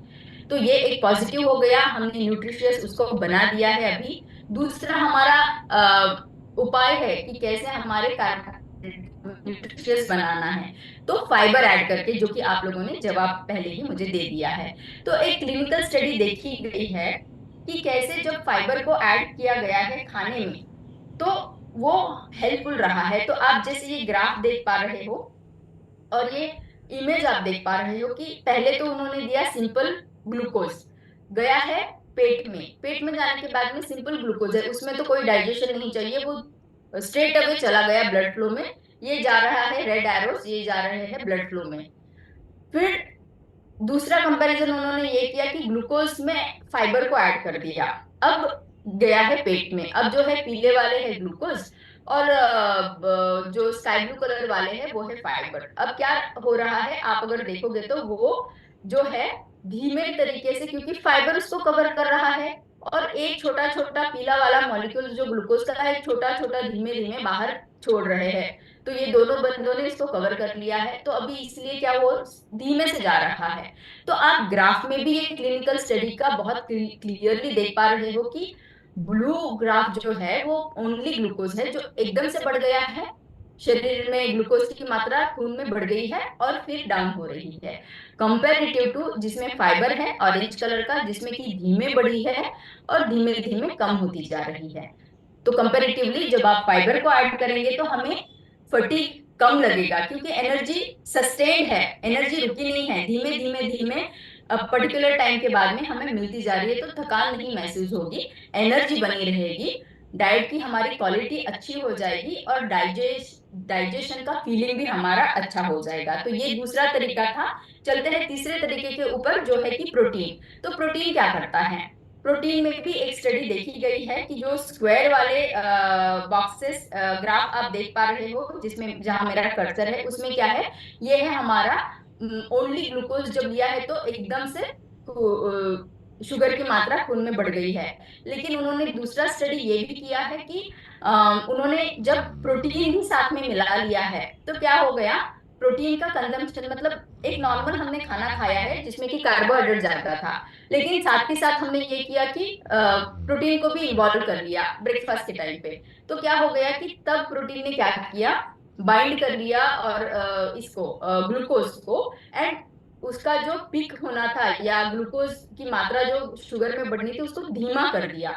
तो ये एक पॉजिटिव हो गया, हमने न्यूट्रिशियस उसको बना दिया है। अभी दूसरा हमारा उपाय है कि कैसे हमारे न्यूट्रिशियस बनाना है, तो फाइबर ऐड करके, जो कि आप लोगों ने जवाब पहले ही मुझे दे दिया है। तो एक क्लिनिकल स्टडी देखी गई है कि कैसे जब फाइबर को ऐड किया गया है खाने में तो वो हेल्पफुल रहा है। तो आप जैसे ये ग्राफ देख पा रहे हो और ये इमेज आप देख पा रहे हो कि पहले तो उन्होंने दिया सिंपल ग्लूकोज, गया है पेट में, पेट में जाने के बाद में सिंपल ग्लूकोज है, उसमें तो कोई डाइजेशन नहीं चाहिए, वो स्ट्रेट अवे चला गया ब्लड फ्लो में, ये जा रहा है रेड एरोस, ये जा रहे हैं ब्लड फ्लो में। फिर दूसरा कंपैरिजन उन्होंने ये किया कि ग्लूकोज में फाइबर को ऐड कर दिया, अब गया है पेट में, अब जो है पीले वाले है ग्लूकोज और जो स्काई ब्लू कलर वाले हैं वो है फाइबर। अब क्या हो रहा है आप अगर देखोगे तो वो जो है धीमे तरीके से, क्योंकि फाइबर उसको कवर कर रहा है और एक छोटा छोटा पीला वाला मॉलिक्यूल जो ग्लूकोज का है छोटा छोटा धीमे धीमे बाहर छोड़ रहे हैं, तो ये दोनों बंदों ने इसको कवर कर लिया है, तो अभी इसलिए क्या वो धीमे से जा रहा है। तो आप ग्राफ में भी ये क्लिनिकल स्टडी का बहुत क्लियरली देख पा रहे हो कि ब्लू ग्राफ जो है वो ओनली ग्लूकोज है जो एकदम से बढ़ गया है, शरीर में ग्लूकोज की मात्रा खून में बढ़ गई है और फिर डाउन हो रही है, कंपेरेटिव टू जिसमें फाइबर है ऑरेंज कलर का जिसमें कि धीमे बढ़ी है और धीमे धीमे कम होती जा रही है। तो कंपेरेटिवली जब आप फाइबर को ऐड करेंगे तो हमें फटीग कम लगेगा, क्योंकि एनर्जी सस्टेन्ड है, एनर्जी रुकी नहीं है, धीमे धीमे धीमे पर्टिकुलर टाइम के बाद में हमें मिलती जा रही है, तो थकान नहीं महसूस होगी, एनर्जी बनी रहेगी, डाइट की हमारी क्वालिटी अच्छी हो जाएगी और डाइजेशन का फीलिंग भी हमारा अच्छा हो जाएगा। तो ये दूसरा तरीका था। चलते हैं तीसरे तरीके के ऊपर जो है कि प्रोटीन। तो प्रोटीन क्या करता है, प्रोटीन में भी एक स्टडी देखी गई है कि जो स्क्वायर वाले बॉक्सेस ग्राफ आप देख पा रहे हो जिसमें जहां मेरा कर्सर है उसमें क्या है, ये है हमारा ओनली ग्लूकोज जब लिया है तो एकदम से शुगर की मात्रा खून में बढ़ गई है। लेकिन उन्होंने दूसरा स्टडी ये भी किया है कि उन्होंने जब प्रोटीन ही साथ में मिला लिया है तो क्या हो गया, प्रोटीन का कंजम्पशन, मतलब एक नॉर्मल हमने खाना खाया है जिसमें कि कार्बोहाइड्रेट ज्यादा था, लेकिन साथ ही साथ हमने ये किया कि प्रोटीन को भी इन्वॉल्व कर लिया ब्रेकफास्ट के टाइम पे, तो क्या हो गया कि तब प्रोटीन ने क्या किया, बाइंड कर लिया और इसको ग्लूकोज को, एंड उसका जो पीक होना था या ग्लूकोज की मात्रा जो शुगर में बढ़नी थी उसको धीमा कर दिया।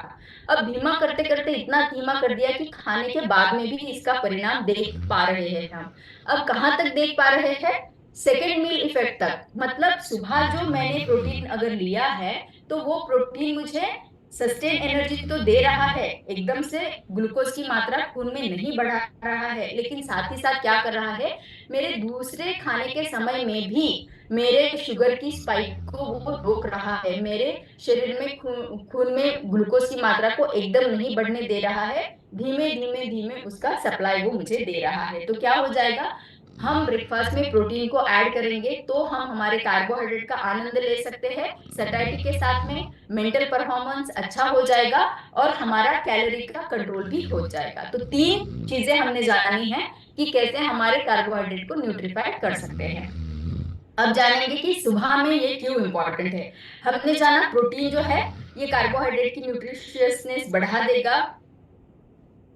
अब धीमा करते करते इतना धीमा कर दिया कि खाने के बाद में भी इसका परिणाम देख पा रहे हैं हम। अब कहाँ तक देख पा रहे हैं, सेकेंड मील इफेक्ट तक, मतलब सुबह जो मैंने प्रोटीन अगर लिया है तो वो प्रोटीन मुझे सस्टेन एनर्जी तो दे रहा है, एकदम से ग्लूकोज की मात्रा खून में नहीं बढ़ा रहा है, लेकिन साथ ही साथ क्या कर रहा है, मेरे दूसरे खाने के समय में भी मेरे शुगर की स्पाइक को वो रोक रहा है, मेरे शरीर में खून में ग्लूकोज की मात्रा को एकदम नहीं बढ़ने दे रहा है, धीमे धीमे धीमे उसका सप्लाई वो मुझे दे रहा है। तो क्या हो जाएगा, हम ब्रेकफास्ट में प्रोटीन को ऐड करेंगे तो हम हमारे कार्बोहाइड्रेट का आनंद ले सकते हैं सैटिस्फैक्शन के साथ में, मेंटल परफॉर्मेंस अच्छा हो जाएगा और हमारा कैलोरी का कंट्रोल भी हो जाएगा। तो 3 चीजें हमने जानी है कि कैसे हमारे कार्बोहाइड्रेट को न्यूट्रीफाइड कर सकते हैं। अब जानेंगे कि सुबह में ये क्यों इम्पोर्टेंट है। हमने जाना प्रोटीन जो है ये कार्बोहाइड्रेट की न्यूट्रिशियसनेस बढ़ा देगा,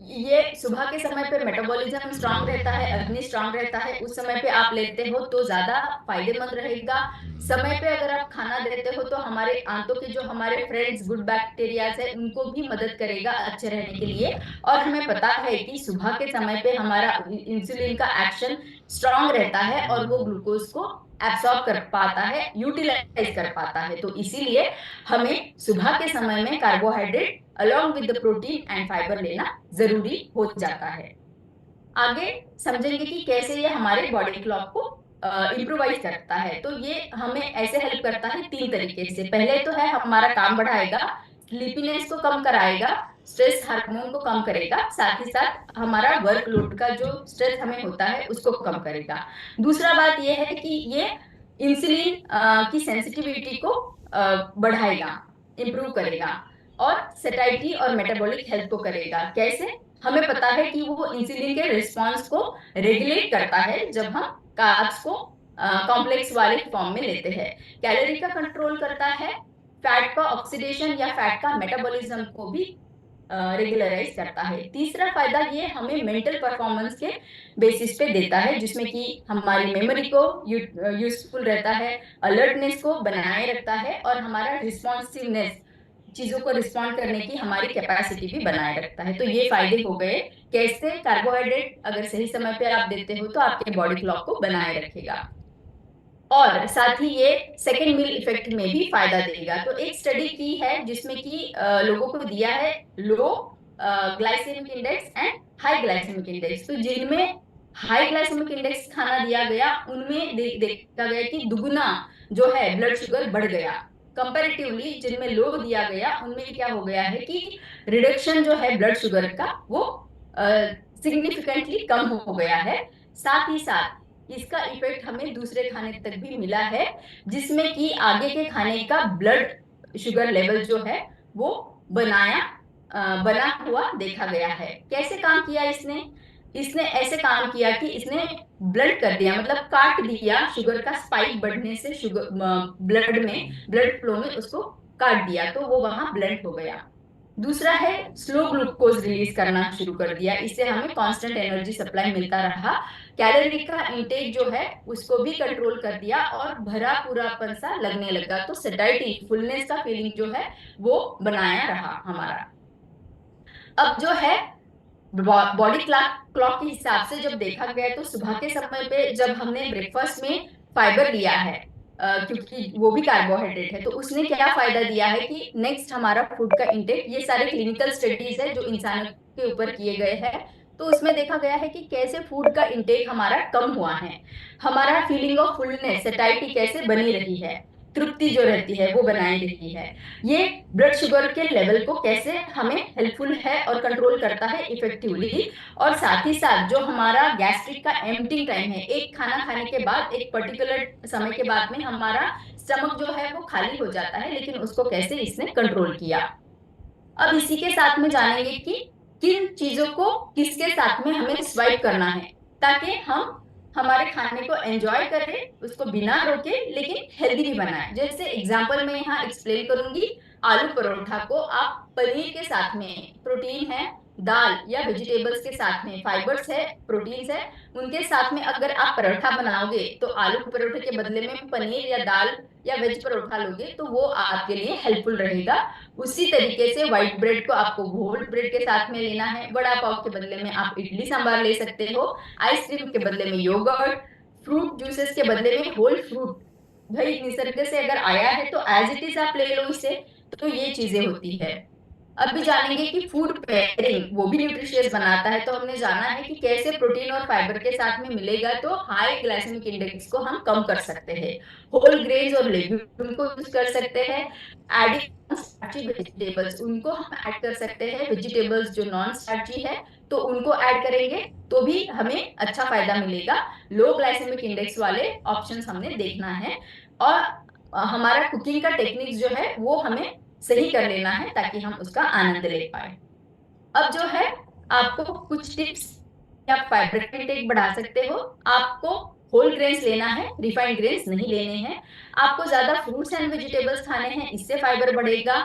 ये सुबह के समय पे मेटाबॉलिज्म स्ट्रांग रहता है, अग्नि स्ट्रांग रहता है, उस समय पे आप लेते हो तो ज्यादा फायदेमंद रहेगा। समय पे अगर आप खाना देते हो तो हमारे आंतों के जो हमारे फ्रेंड्स गुड बैक्टीरियाज है उनको भी मदद करेगा अच्छे रहने के लिए। और हमें पता है कि सुबह के समय पे हमारा इंसुलिन का एक्शन स्ट्रांग रहता है और वो ग्लूकोज को एब्सॉर्ब कर पाता है, यूटिलाइज कर पाता है। तो इसीलिए हमें सुबह के समय में carbohydrate along with the protein and fibre लेना जरूरी हो जाता है। आगे समझेंगे कि कैसे ये हमारे बॉडी क्लॉक को इम्प्रोवाइज करता है। तो ये हमें ऐसे हेल्प करता है 3 तरीके से। पहले तो है हमारा काम बढ़ाएगा, स्लीपीनेस को कम कराएगा, स्ट्रेस हार्मोन को कम करेगा, साथ ही साथ हमारा वर्कलोड का जो स्ट्रेस हमें होता है उसको कम करेगा। दूसरा बात ये है कि ये इंसुलिन की सेंसिटिविटी को बढ़ाएगा, इम्प्रूव करेगा और सेटाइटी और मेटाबॉलिक हेल्थ को करेगा। कैसे, हमें पता है कि वो इंसुलिन के रिस्पांस को रेगुलेट करता है जब हम कार्ब्स को कॉम्प्लेक्स वाले फॉर्म में लेते हैं, कैलोरी का कंट्रोल करता है, फैट का ऑक्सीडेशन या फैट का मेटाबॉलिज्म को भी रेगुलराइज करता है। तीसरा फायदा ये हमें मेंटल परफॉर्मेंस के बेसिस पे देता है, जिसमें कि हमारी मेमोरी को यूजफुल रहता है, अलर्टनेस को बनाए रखता है और हमारा रिस्पॉन्सिवनेस, चीजों को रिस्पॉन्ड करने की हमारी कैपेसिटी भी बनाए रखता है। तो ये फायदे हो गए कैसे कार्बोहाइड्रेट अगर सही समय पे आप देते हो तो आपके बॉडी क्लॉक को बनाए रखेगा और साथ ही ये सेकेंड मील इफेक्ट में भी फायदा देगा। तो एक स्टडी की है जिसमें कि लोगों को दिया है low glycemic index and high glycemic index. तो जिनमें हाई ग्लाइसेमिक इंडेक्स खाना दिया गया उनमें देखा गया कि दुगुना जो है ब्लड शुगर बढ़ गया, कंपैरेटिवली जिनमें लो दिया गया उनमें क्या हो गया है कि रिडक्शन जो है ब्लड शुगर का वो सिग्निफिकेंटली कम हो गया है। साथ ही साथ इसका इफेक्ट हमें दूसरे खाने तक भी मिला है, जिसमें कि आगे के खाने का ब्लड शुगर लेवल जो है वो बना हुआ देखा गया है। कैसे काम किया इसने, इसने ऐसे काम किया कि इसने ब्लड कर दिया, मतलब काट दिया शुगर का स्पाइक बढ़ने से, शुगर ब्लड में ब्लड फ्लो में उसको काट दिया तो वो वहां ब्लड हो गया। दूसरा है स्लो ग्लूकोज रिलीज करना शुरू कर दिया, इससे हमें कांस्टेंट एनर्जी सप्लाई मिलता रहा। कैलोरी का इंटेक जो है उसको भी कंट्रोल कर दिया और भरा पूरापन सा लगने लगा, तो सेटाइटी फुलनेस का फीलिंग जो है वो बनाया रहा हमारा। अब जो है बॉडी क्लॉक के हिसाब से जब देखा गया तो सुबह के समय पे जब हमने ब्रेकफास्ट में फाइबर लिया है क्योंकि वो भी कार्बोहाइड्रेट है, तो उसने क्या फायदा दिया है कि नेक्स्ट हमारा फूड का इंटेक, ये सारे क्लिनिकल स्टडीज है जो इंसानों के ऊपर किए गए हैं, तो उसमें देखा गया है कि कैसे फूड का इंटेक हमारा कम हुआ है, हमारा फीलिंग ऑफ फुलनेस सैटिस्फैक्शन कैसे बनी रही है, तृप्ति जो रहती है वो बनाई रहती है, ये ब्लड शुगर के लेवल को कैसे हमें हेल्पफुल है और कंट्रोल करता है इफेक्टिवली। और साथ ही साथ जो हमारा गैस्ट्रिक का एम्प्टिंग टाइम है, एक खाना खाने के बाद एक पर्टिकुलर समय के बाद में हमारा स्टमक जो है वो खाली हो जाता है, लेकिन उसको कैसे इसने कंट्रोल किया। अब इसी के साथ में जानेंगे कि किन चीजों को किसके साथ में हमें स्वाइप करना है ताकि हम हमारे खाने को एंजॉय करें, उसको बिना रोके लेकिन हेल्दी भी बनाएं। जैसे एग्जांपल मैं यहाँ एक्सप्लेन करूंगी, आलू परोठा को आप पनीर के साथ में, प्रोटीन है, दाल या वेजिटेबल्स के साथ में फाइबर्स है, प्रोटीन्स है, उनके साथ में अगर आप परोठा बनाओगे तो आलू परोठे के बदले में पनीर या दाल या वेज परोठा लोगे तो वो आपके लिए हेल्पफुल रहेगा। उसी तरीके से व्हाइट ब्रेड को आपको होल ब्रेड के साथ में लेना है, वड़ा पाव के बदले में आप इडली सांभर ले सकते हो, आइसक्रीम के बदले में योगर्ट, फ्रूट जूसेस के बदले में होल फ्रूट, भाई निसर्ग से अगर आया है तो एज इट इज आप ले लो इसे, तो ये चीजें होती है। अब भी जानेंगे कि फूड पेयरिंग वो भी न्यूट्रिशियस बनाता है, तो हमने जाना है कि कैसे प्रोटीन और फाइबर के साथ में मिलेगा तो हाई ग्लाइसेमिक इंडेक्स को हम कम कर सकते हैं। होल ग्रेन्स और लेग्यूम को यूज कर सकते हैं। एडिंग स्टार्ची वेजिटेबल्स, उनको हम ऐड कर सकते हैं। वेजिटेबल्स जो नॉन स्टार्ची है तो उनको ऐड करेंगे तो भी हमें अच्छा फायदा मिलेगा। लो ग्लाइसेमिक इंडेक्स वाले ऑप्शंस हमने देखना है, और हमारा कुकिंग का टेक्निक्स जो है वो हमें सही कर लेना है ताकि हम उसका आनंद ले पाए। अब जो है आपको कुछ टिप्स, आप फाइबर इंटेक बढ़ा सकते हो। आपको होल ग्रेन्स लेना है, रिफाइंड ग्रेन्स नहीं लेने हैं। आपको ज्यादा फ्रूट्स एंड वेजिटेबल्स खाने हैं, इससे फाइबर बढ़ेगा।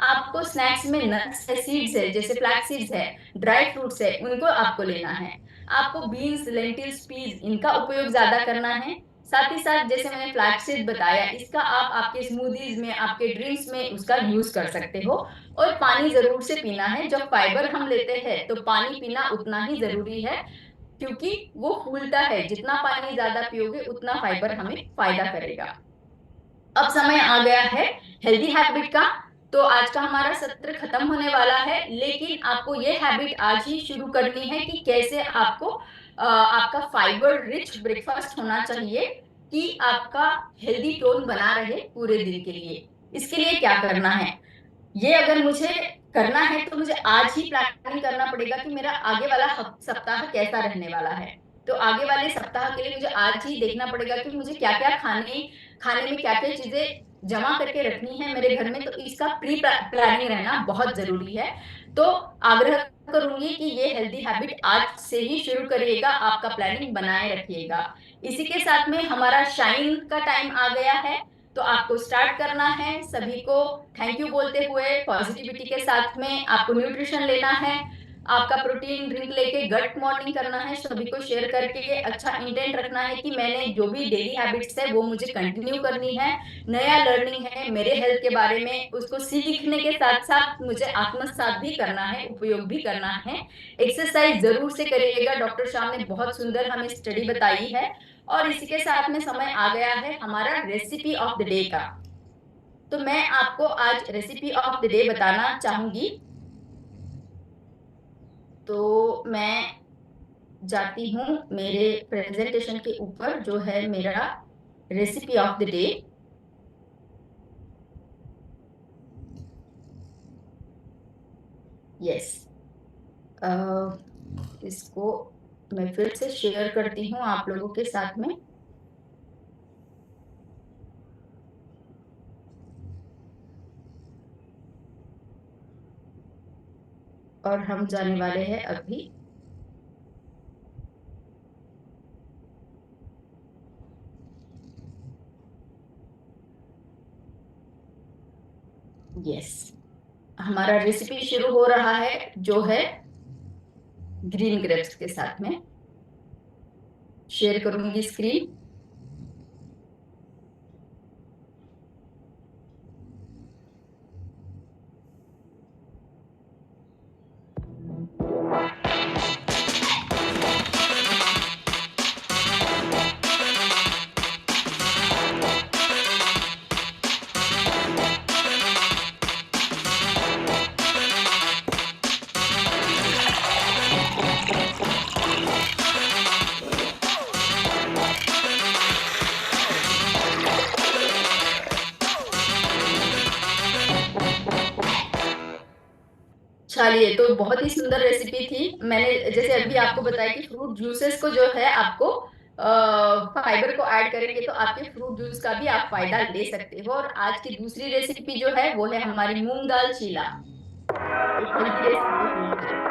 आपको स्नैक्स में नट्स है, सीड्स है, जैसे फ्लैक्स सीड्स है, ड्राई फ्रूट्स है, उनको आपको लेना है। आपको बीन्स, लेंटिल्स, पीज, इनका उपयोग ज्यादा करना है। साथ ही साथ जैसे मैंने फ्लैक्स सीड बताया, इसका आप आपके स्मूदीज में, आपके ड्रिंक्स में उसका यूज कर सकते हो। और पानी जरूर से पीना है। जब फाइबर हम लेते हैं तो पानी पीना उतना ही जरूरी है, क्योंकि वो फूलता है। जितना पानी ज्यादा पियोगे उतना फाइबर हमें फायदा करेगा। अब समय आ गया है हेल्दी हैबिट का। तो आज का हमारा सत्र खत्म होने वाला है, लेकिन आपको ये हैबिट आज ही शुरू करनी है कि कैसे आपको आपका फाइबर रिच ब्रेकफास्ट होना चाहिए कि आपका हेल्दी टोन बना रहे पूरे दिन के लिए। इसके लिए क्या करना है, ये अगर मुझे करना है तो मुझे आज ही प्लानिंग करना पड़ेगा कि मेरा आगे वाला सप्ताह कैसा रहने वाला है। तो आगे वाले सप्ताह के लिए मुझे आज ही देखना पड़ेगा कि मुझे क्या क्या खाने में क्या क्या चीजें जमा करके रखनी है मेरे घर में। तो इसका प्री प्लानिंग रहना बहुत जरूरी है। तो आग्रह करूंगी कि ये हेल्दी हैबिट आज से ही शुरू करिएगा, आपका प्लानिंग बनाए रखिएगा। इसी के साथ में हमारा शाइन का टाइम आ गया है, तो आपको स्टार्ट करना है। सभी को थैंक यू बोलते हुए पॉजिटिविटी के साथ में आपको न्यूट्रिशन लेना है। आपका प्रोटीन ड्रिंक लेके गट मॉर्निंग करना है, सभी को शेयर करके अच्छा इंटेंट रखना है कि मैंने जो भी डेली हैबिट्स है वो मुझे कंटिन्यू करनी है। नया लर्निंग है मेरे हेल्थ के बारे में, उसको सीखने के साथ साथ मुझे आत्मसात भी करना है, उपयोग भी करना है। एक्सरसाइज जरूर से करिएगा, डॉक्टर श्याम ने बहुत सुंदर हमें स्टडी बताई है। और इसी के साथ में समय आ गया है हमारा रेसिपी ऑफ द डे का। तो मैं आपको आज रेसिपी ऑफ द डे बताना चाहूंगी। तो मैं जाती हूँ मेरे प्रेजेंटेशन के ऊपर, जो है मेरा recipe of the day. Yes, इसको मैं फिर से शेयर करती हूँ आप लोगों के साथ में। और हम जाने वाले हैं अभी यस, हमारा रेसिपी शुरू हो रहा है जो है ग्रीन ग्रेप्स के साथ में। शेयर करूंगी स्क्रीन। चलिए, तो बहुत ही सुंदर रेसिपी थी। मैंने जैसे अभी आपको बताया कि फ्रूट जूसेस को जो है आपको फाइबर को ऐड करेंगे तो आपके फ्रूट जूस का भी आप फायदा ले सकते हो। और आज की दूसरी रेसिपी जो है वो है हमारी मूंग दाल चीला, एक हेल्दी रेसिपी है।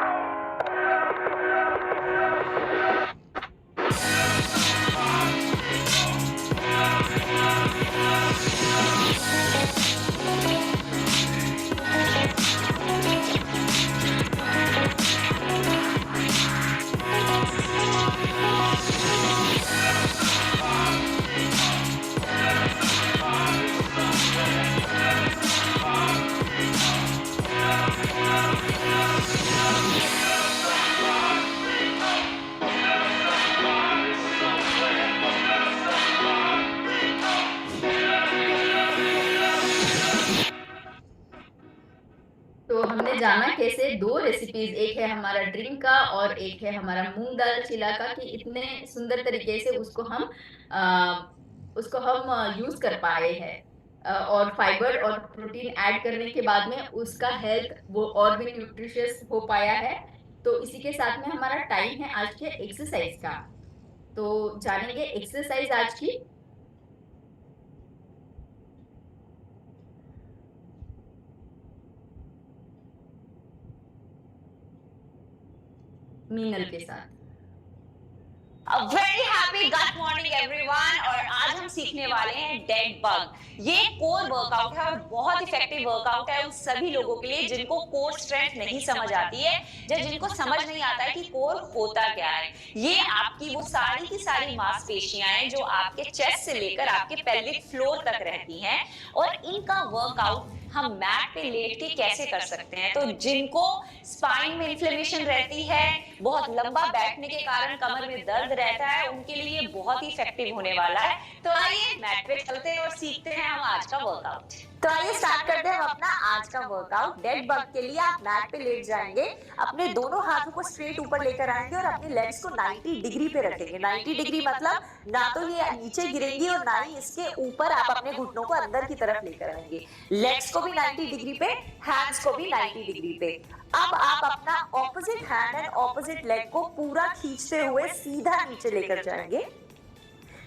आपने जाना कैसे 2 रेसिपीज़, एक है हमारा ड्रीम का और एक है हमारा मूँग दाल चिला का, कि इतने सुंदर तरीके से उसको हम यूज़ कर पाए हैं। और फाइबर और प्रोटीन ऐड करने के बाद में उसका हेल्थ वो और भी न्यूट्रिशियस हो पाया है। तो इसी के साथ में हमारा टाइम है आज के एक्सरसाइज़ का। तो जानेंगे एक्सरसाइज़ आज की? मीनल के साथ। Very happy good morning everyone. और आज हम सीखने वाले हैं डेड बग। ये कोर वर्कआउट है और बहुत इफेक्टिव वर्कआउट है उन सभी लोगों के लिए जिनको कोर स्ट्रेंथ नहीं समझ आती है या जिनको समझ नहीं आता है कि कोर होता क्या है। ये आपकी वो सारी की सारी मांसपेशियां हैं जो आपके चेस्ट से लेकर आपके पेल्विक फ्लोर तक रहती हैं, और इनका वर्कआउट हम मैट पे लेट के कैसे कर सकते हैं। तो जिनको स्पाइन में इन्फ्लेमेशन रहती है, बहुत लंबा बैठने के कारण कमर में दर्द रहता है, उनके लिए बहुत ही इफेक्टिव होने वाला है। तो आइए मैट पे चलते हैं और सीखते हैं हम आज का वर्कआउट। तो आइए स्टार्ट करते हैं हम अपना आज का वर्कआउट। डेड बग के लिए आप मैट पे लेट जाएंगे, अपने दोनों हाथों को स्ट्रेट ऊपर लेकर आएंगे और अपने लेग्स को 90 डिग्री पे रखेंगे। 90 डिग्री मतलब ना तो ये नीचे गिरेंगी और ना ही इसके ऊपर आप अपने घुटनों को अंदर की तरफ लेकर आएंगे। लेग्स को भी 90 डिग्री पे, हैंड्स को भी 90 डिग्री पे। अब आप अपना opposite hand and opposite leg को पूरा खींचते हुए सीधा नीचे लेकर जाएंगे,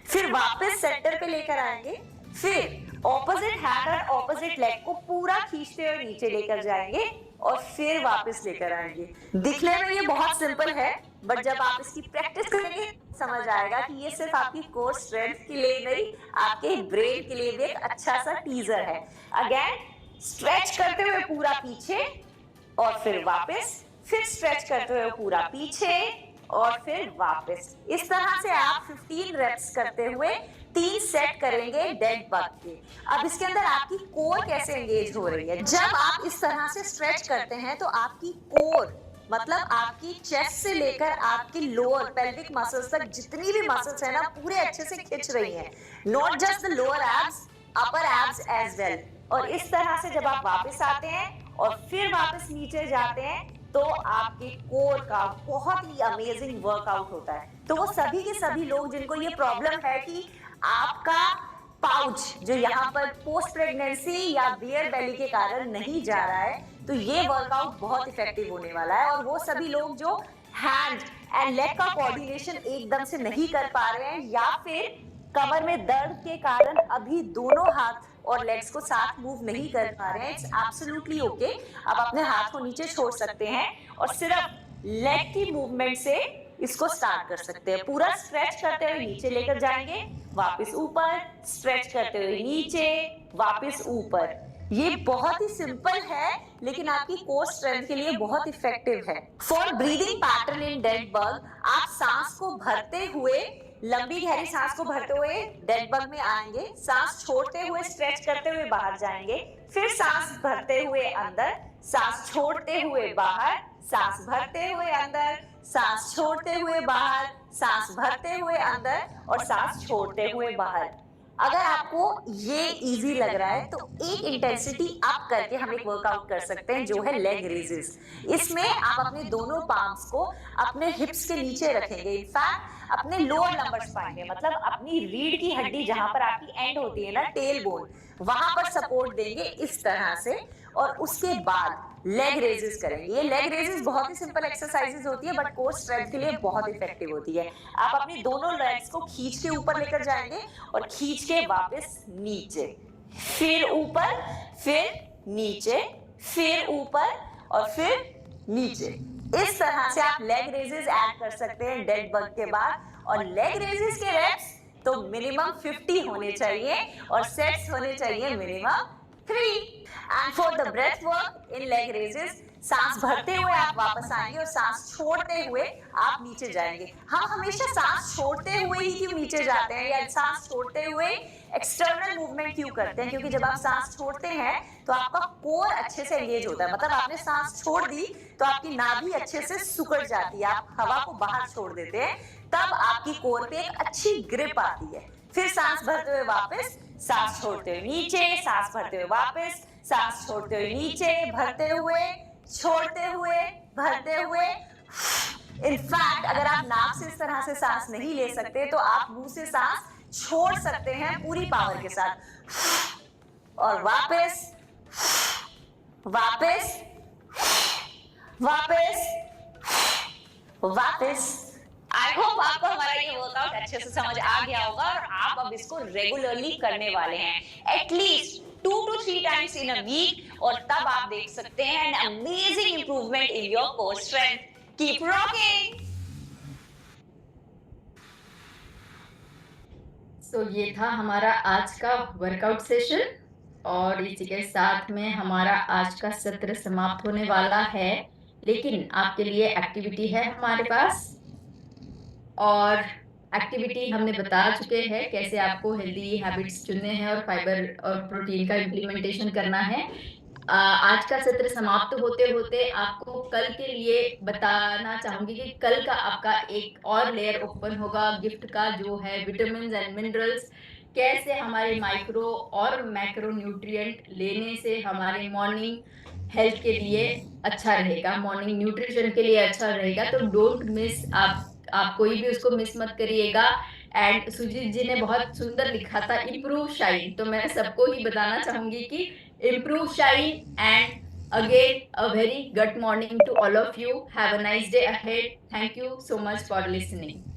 फिर वापस सेंटर पे लेकर आएंगे, फिर ऑपोजिट हैंड और ऑपोजिट लेग को पूरा खींचते हुए नीचे लेकर जाएंगे और फिर वापस लेकर आएंगे। दिखने में ये बहुत सिंपल है, बट जब आप इसकी प्रैक्टिस करेंगे समझ आएगा कि ये सिर्फ आपकी कोर स्ट्रेंथ के लिए नहीं, आपके ब्रेन के लिए भी एक अच्छा सा टीजर है। अगेन स्ट्रेच करते हुए पूरा पीछे और फिर वापस, फिर स्ट्रेच करते हुए पूरा पीछे और फिर वापस। इस तरह से आप 15 रेप्स करते हुए 3 सेट करेंगे डेड बग के। अब इसके अंदर आपकी कोर कैसे एंगेज हो रही है। जब आप इस तरह से स्ट्रेच करते हैं तो आपकी कोर मतलब आपकी चेस्ट से लेकर आपकी लोअर पेल्विक मसल्स तक जितनी भी मसल्स है ना, पूरे अच्छे से खिंच रही हैं। Not just the lower abs, upper abs as well. और इस तरह से जब आप वापस आते हैं और फिर वापस नीचे जाते हैं तो आपके कोर का बहुत ही अमेजिंग वर्कआउट होता है। तो वो सभी के सभी लोग जिनको ये प्रॉब्लम है कि आपका पाउच जो यहाँ पर पोस्ट प्रेगनेंसी या बियर बेली के कारण नहीं जा रहा है, तो ये वर्कआउट बहुत इफेक्टिव होने वाला है। और वो सभी लोग जो हैंड एंड लेग का कोऑर्डिनेशन एकदम से नहीं कर पा रहे हैं या फिर कमर में दर्द के कारण अभी दोनों हाथ और लेग्स को साथ मूव नहीं कर पा रहे हैं, इट्स एब्सोल्युटली ओके। आप अपने हाथ को नीचे छोड़ सकते हैं और सिर्फ लेग की मूवमेंट से इसको स्टार्ट कर सकते हैं। पूरा स्ट्रेच करते हुए नीचे लेकर जाएंगे, वापस ऊपर, स्ट्रेच करते हुए नीचे, वापस ऊपर। ये बहुत ही सिंपल है लेकिन आपकी कोर स्ट्रेंथ के लिए बहुत इफेक्टिव है। For breathing pattern in dead bug, आप सांस को भरते हुए, लंबी गहरी सांस को भरते हुए डेड बग में आएंगे, सांस छोड़ते हुए स्ट्रेच करते हुए बाहर जाएंगे, फिर सांस भरते हुए अंदर, सांस छोड़ते हुए बाहर, सांस भरते हुए अंदर, सांस छोड़ते हुए बाहर, सांस भरते हुए अंदर और सांस छोड़ते हुए बाहर। अगर आपको ये इजी लग रहा है तो एक इंटेंसिटी अप करके हम एक वर्कआउट कर सकते हैं जो है लेग रेजेस। इसमें आप अपने दोनों पाम्स को अपने हिप्स के नीचे रखेंगे, इनफैक्ट अपने लोअर लंबर स्पाइन में, मतलब अपनी रीढ़ की हड्डी जहां पर आपकी एंड होती है ना, टेल बोन, वहां पर सपोर्ट देंगे इस तरह से। और उसके बाद लेग रेजेस करेंगे। ये लेग रेजेस बहुत ही सिंपल एक्सरसाइजेस होती है बट कोर स्ट्रेंथ के लिए बहुत इफेक्टिव होती है। आप अपनी दोनों लेग्स को खींच के ऊपर लेकर जाएंगे और खींच के वापस नीचे, फिर ऊपर, फिर नीचे, फिर ऊपर और फिर नीचे। इस तरह से आप लेग रेजेस ऐड कर सकते हैं डेड बग के बाद। और लेग रेजेस के रेप्स तो मिनिमम 50 होने चाहिए और सेट्स होने चाहिए minimum 3। And for the breath work in leg raises, सांस भरते हुए आप वापस आएंगे और सांस छोड़ते हुए आप नीचे जाएंगे। हम हमेशा सांस छोड़ते हुए ही क्यों नीचे जाते हैं या सांस छोड़ते हुए एक्सटर्नल मूवमेंट क्यों करते हैं? क्योंकि जब आप सांस छोड़ते हैं तो आपका कोर अच्छे से एंगेज होता है। मतलब आपने सांस छोड़ दी तो आपकी नाभि अच्छे से सिकुड़ जाती है, आप हवा को बाहर छोड़ देते हैं, तब आपकी कोर पे एक अच्छी ग्रिप आती है। फिर सांस भरते हुए वापस, सांस छोड़ते हुए नीचे, सांस भरते हुए वापस, सांस छोड़ते हुए नीचे, भरते हुए, छोड़ते हुए, भरते हुए। इनफैक्ट अगर आप नाक से इस तरह से सांस नहीं ले सकते तो आप मुंह से सांस छोड़ सकते हैं पूरी पावर के साथ। और वापस वापस वापस वापस। आई होप आपको हमारा ये वर्कआउट अच्छे से समझ आ गया होगा और आप अब इसको रेगुलरली करने वाले हैं at least 2 to 3 times in a week, और तब आप देख सकते हैं an amazing improvement in your core strength. Keep rocking! सो ये था हमारा आज का वर्कआउट सेशन और इसी के साथ में हमारा आज का सत्र समाप्त होने वाला है, लेकिन आपके लिए एक्टिविटी है हमारे पास। और एक्टिविटी हमने बता चुके हैं कैसे आपको हेल्दी हैबिट्स चुनने हैं और फाइबर और प्रोटीन का इम्प्लीमेंटेशन करना है। आज का सत्र समाप्त होते होते आपको कल के लिए बताना चाहूंगी कि कल का आपका एक और लेयर ओपन होगा गिफ्ट का, जो है विटामिन्स एंड मिनरल्स। कैसे हमारे माइक्रो और मैक्रो न्यूट्रिएंट लेने से हमारे मॉर्निंग हेल्थ के लिए अच्छा रहेगा, मॉर्निंग न्यूट्रिशन के लिए अच्छा रहेगा। तो डोंट मिस, आप कोई भी उसको मिस मत करिएगा। एंड सुजीत जी ने बहुत सुंदर लिखा था इम्प्रूव शाइन, तो मैं सबको ही बताना चाहूंगी कि improve, shine, and again a very good morning to all of you. Have a nice day ahead. Thank you so much for listening.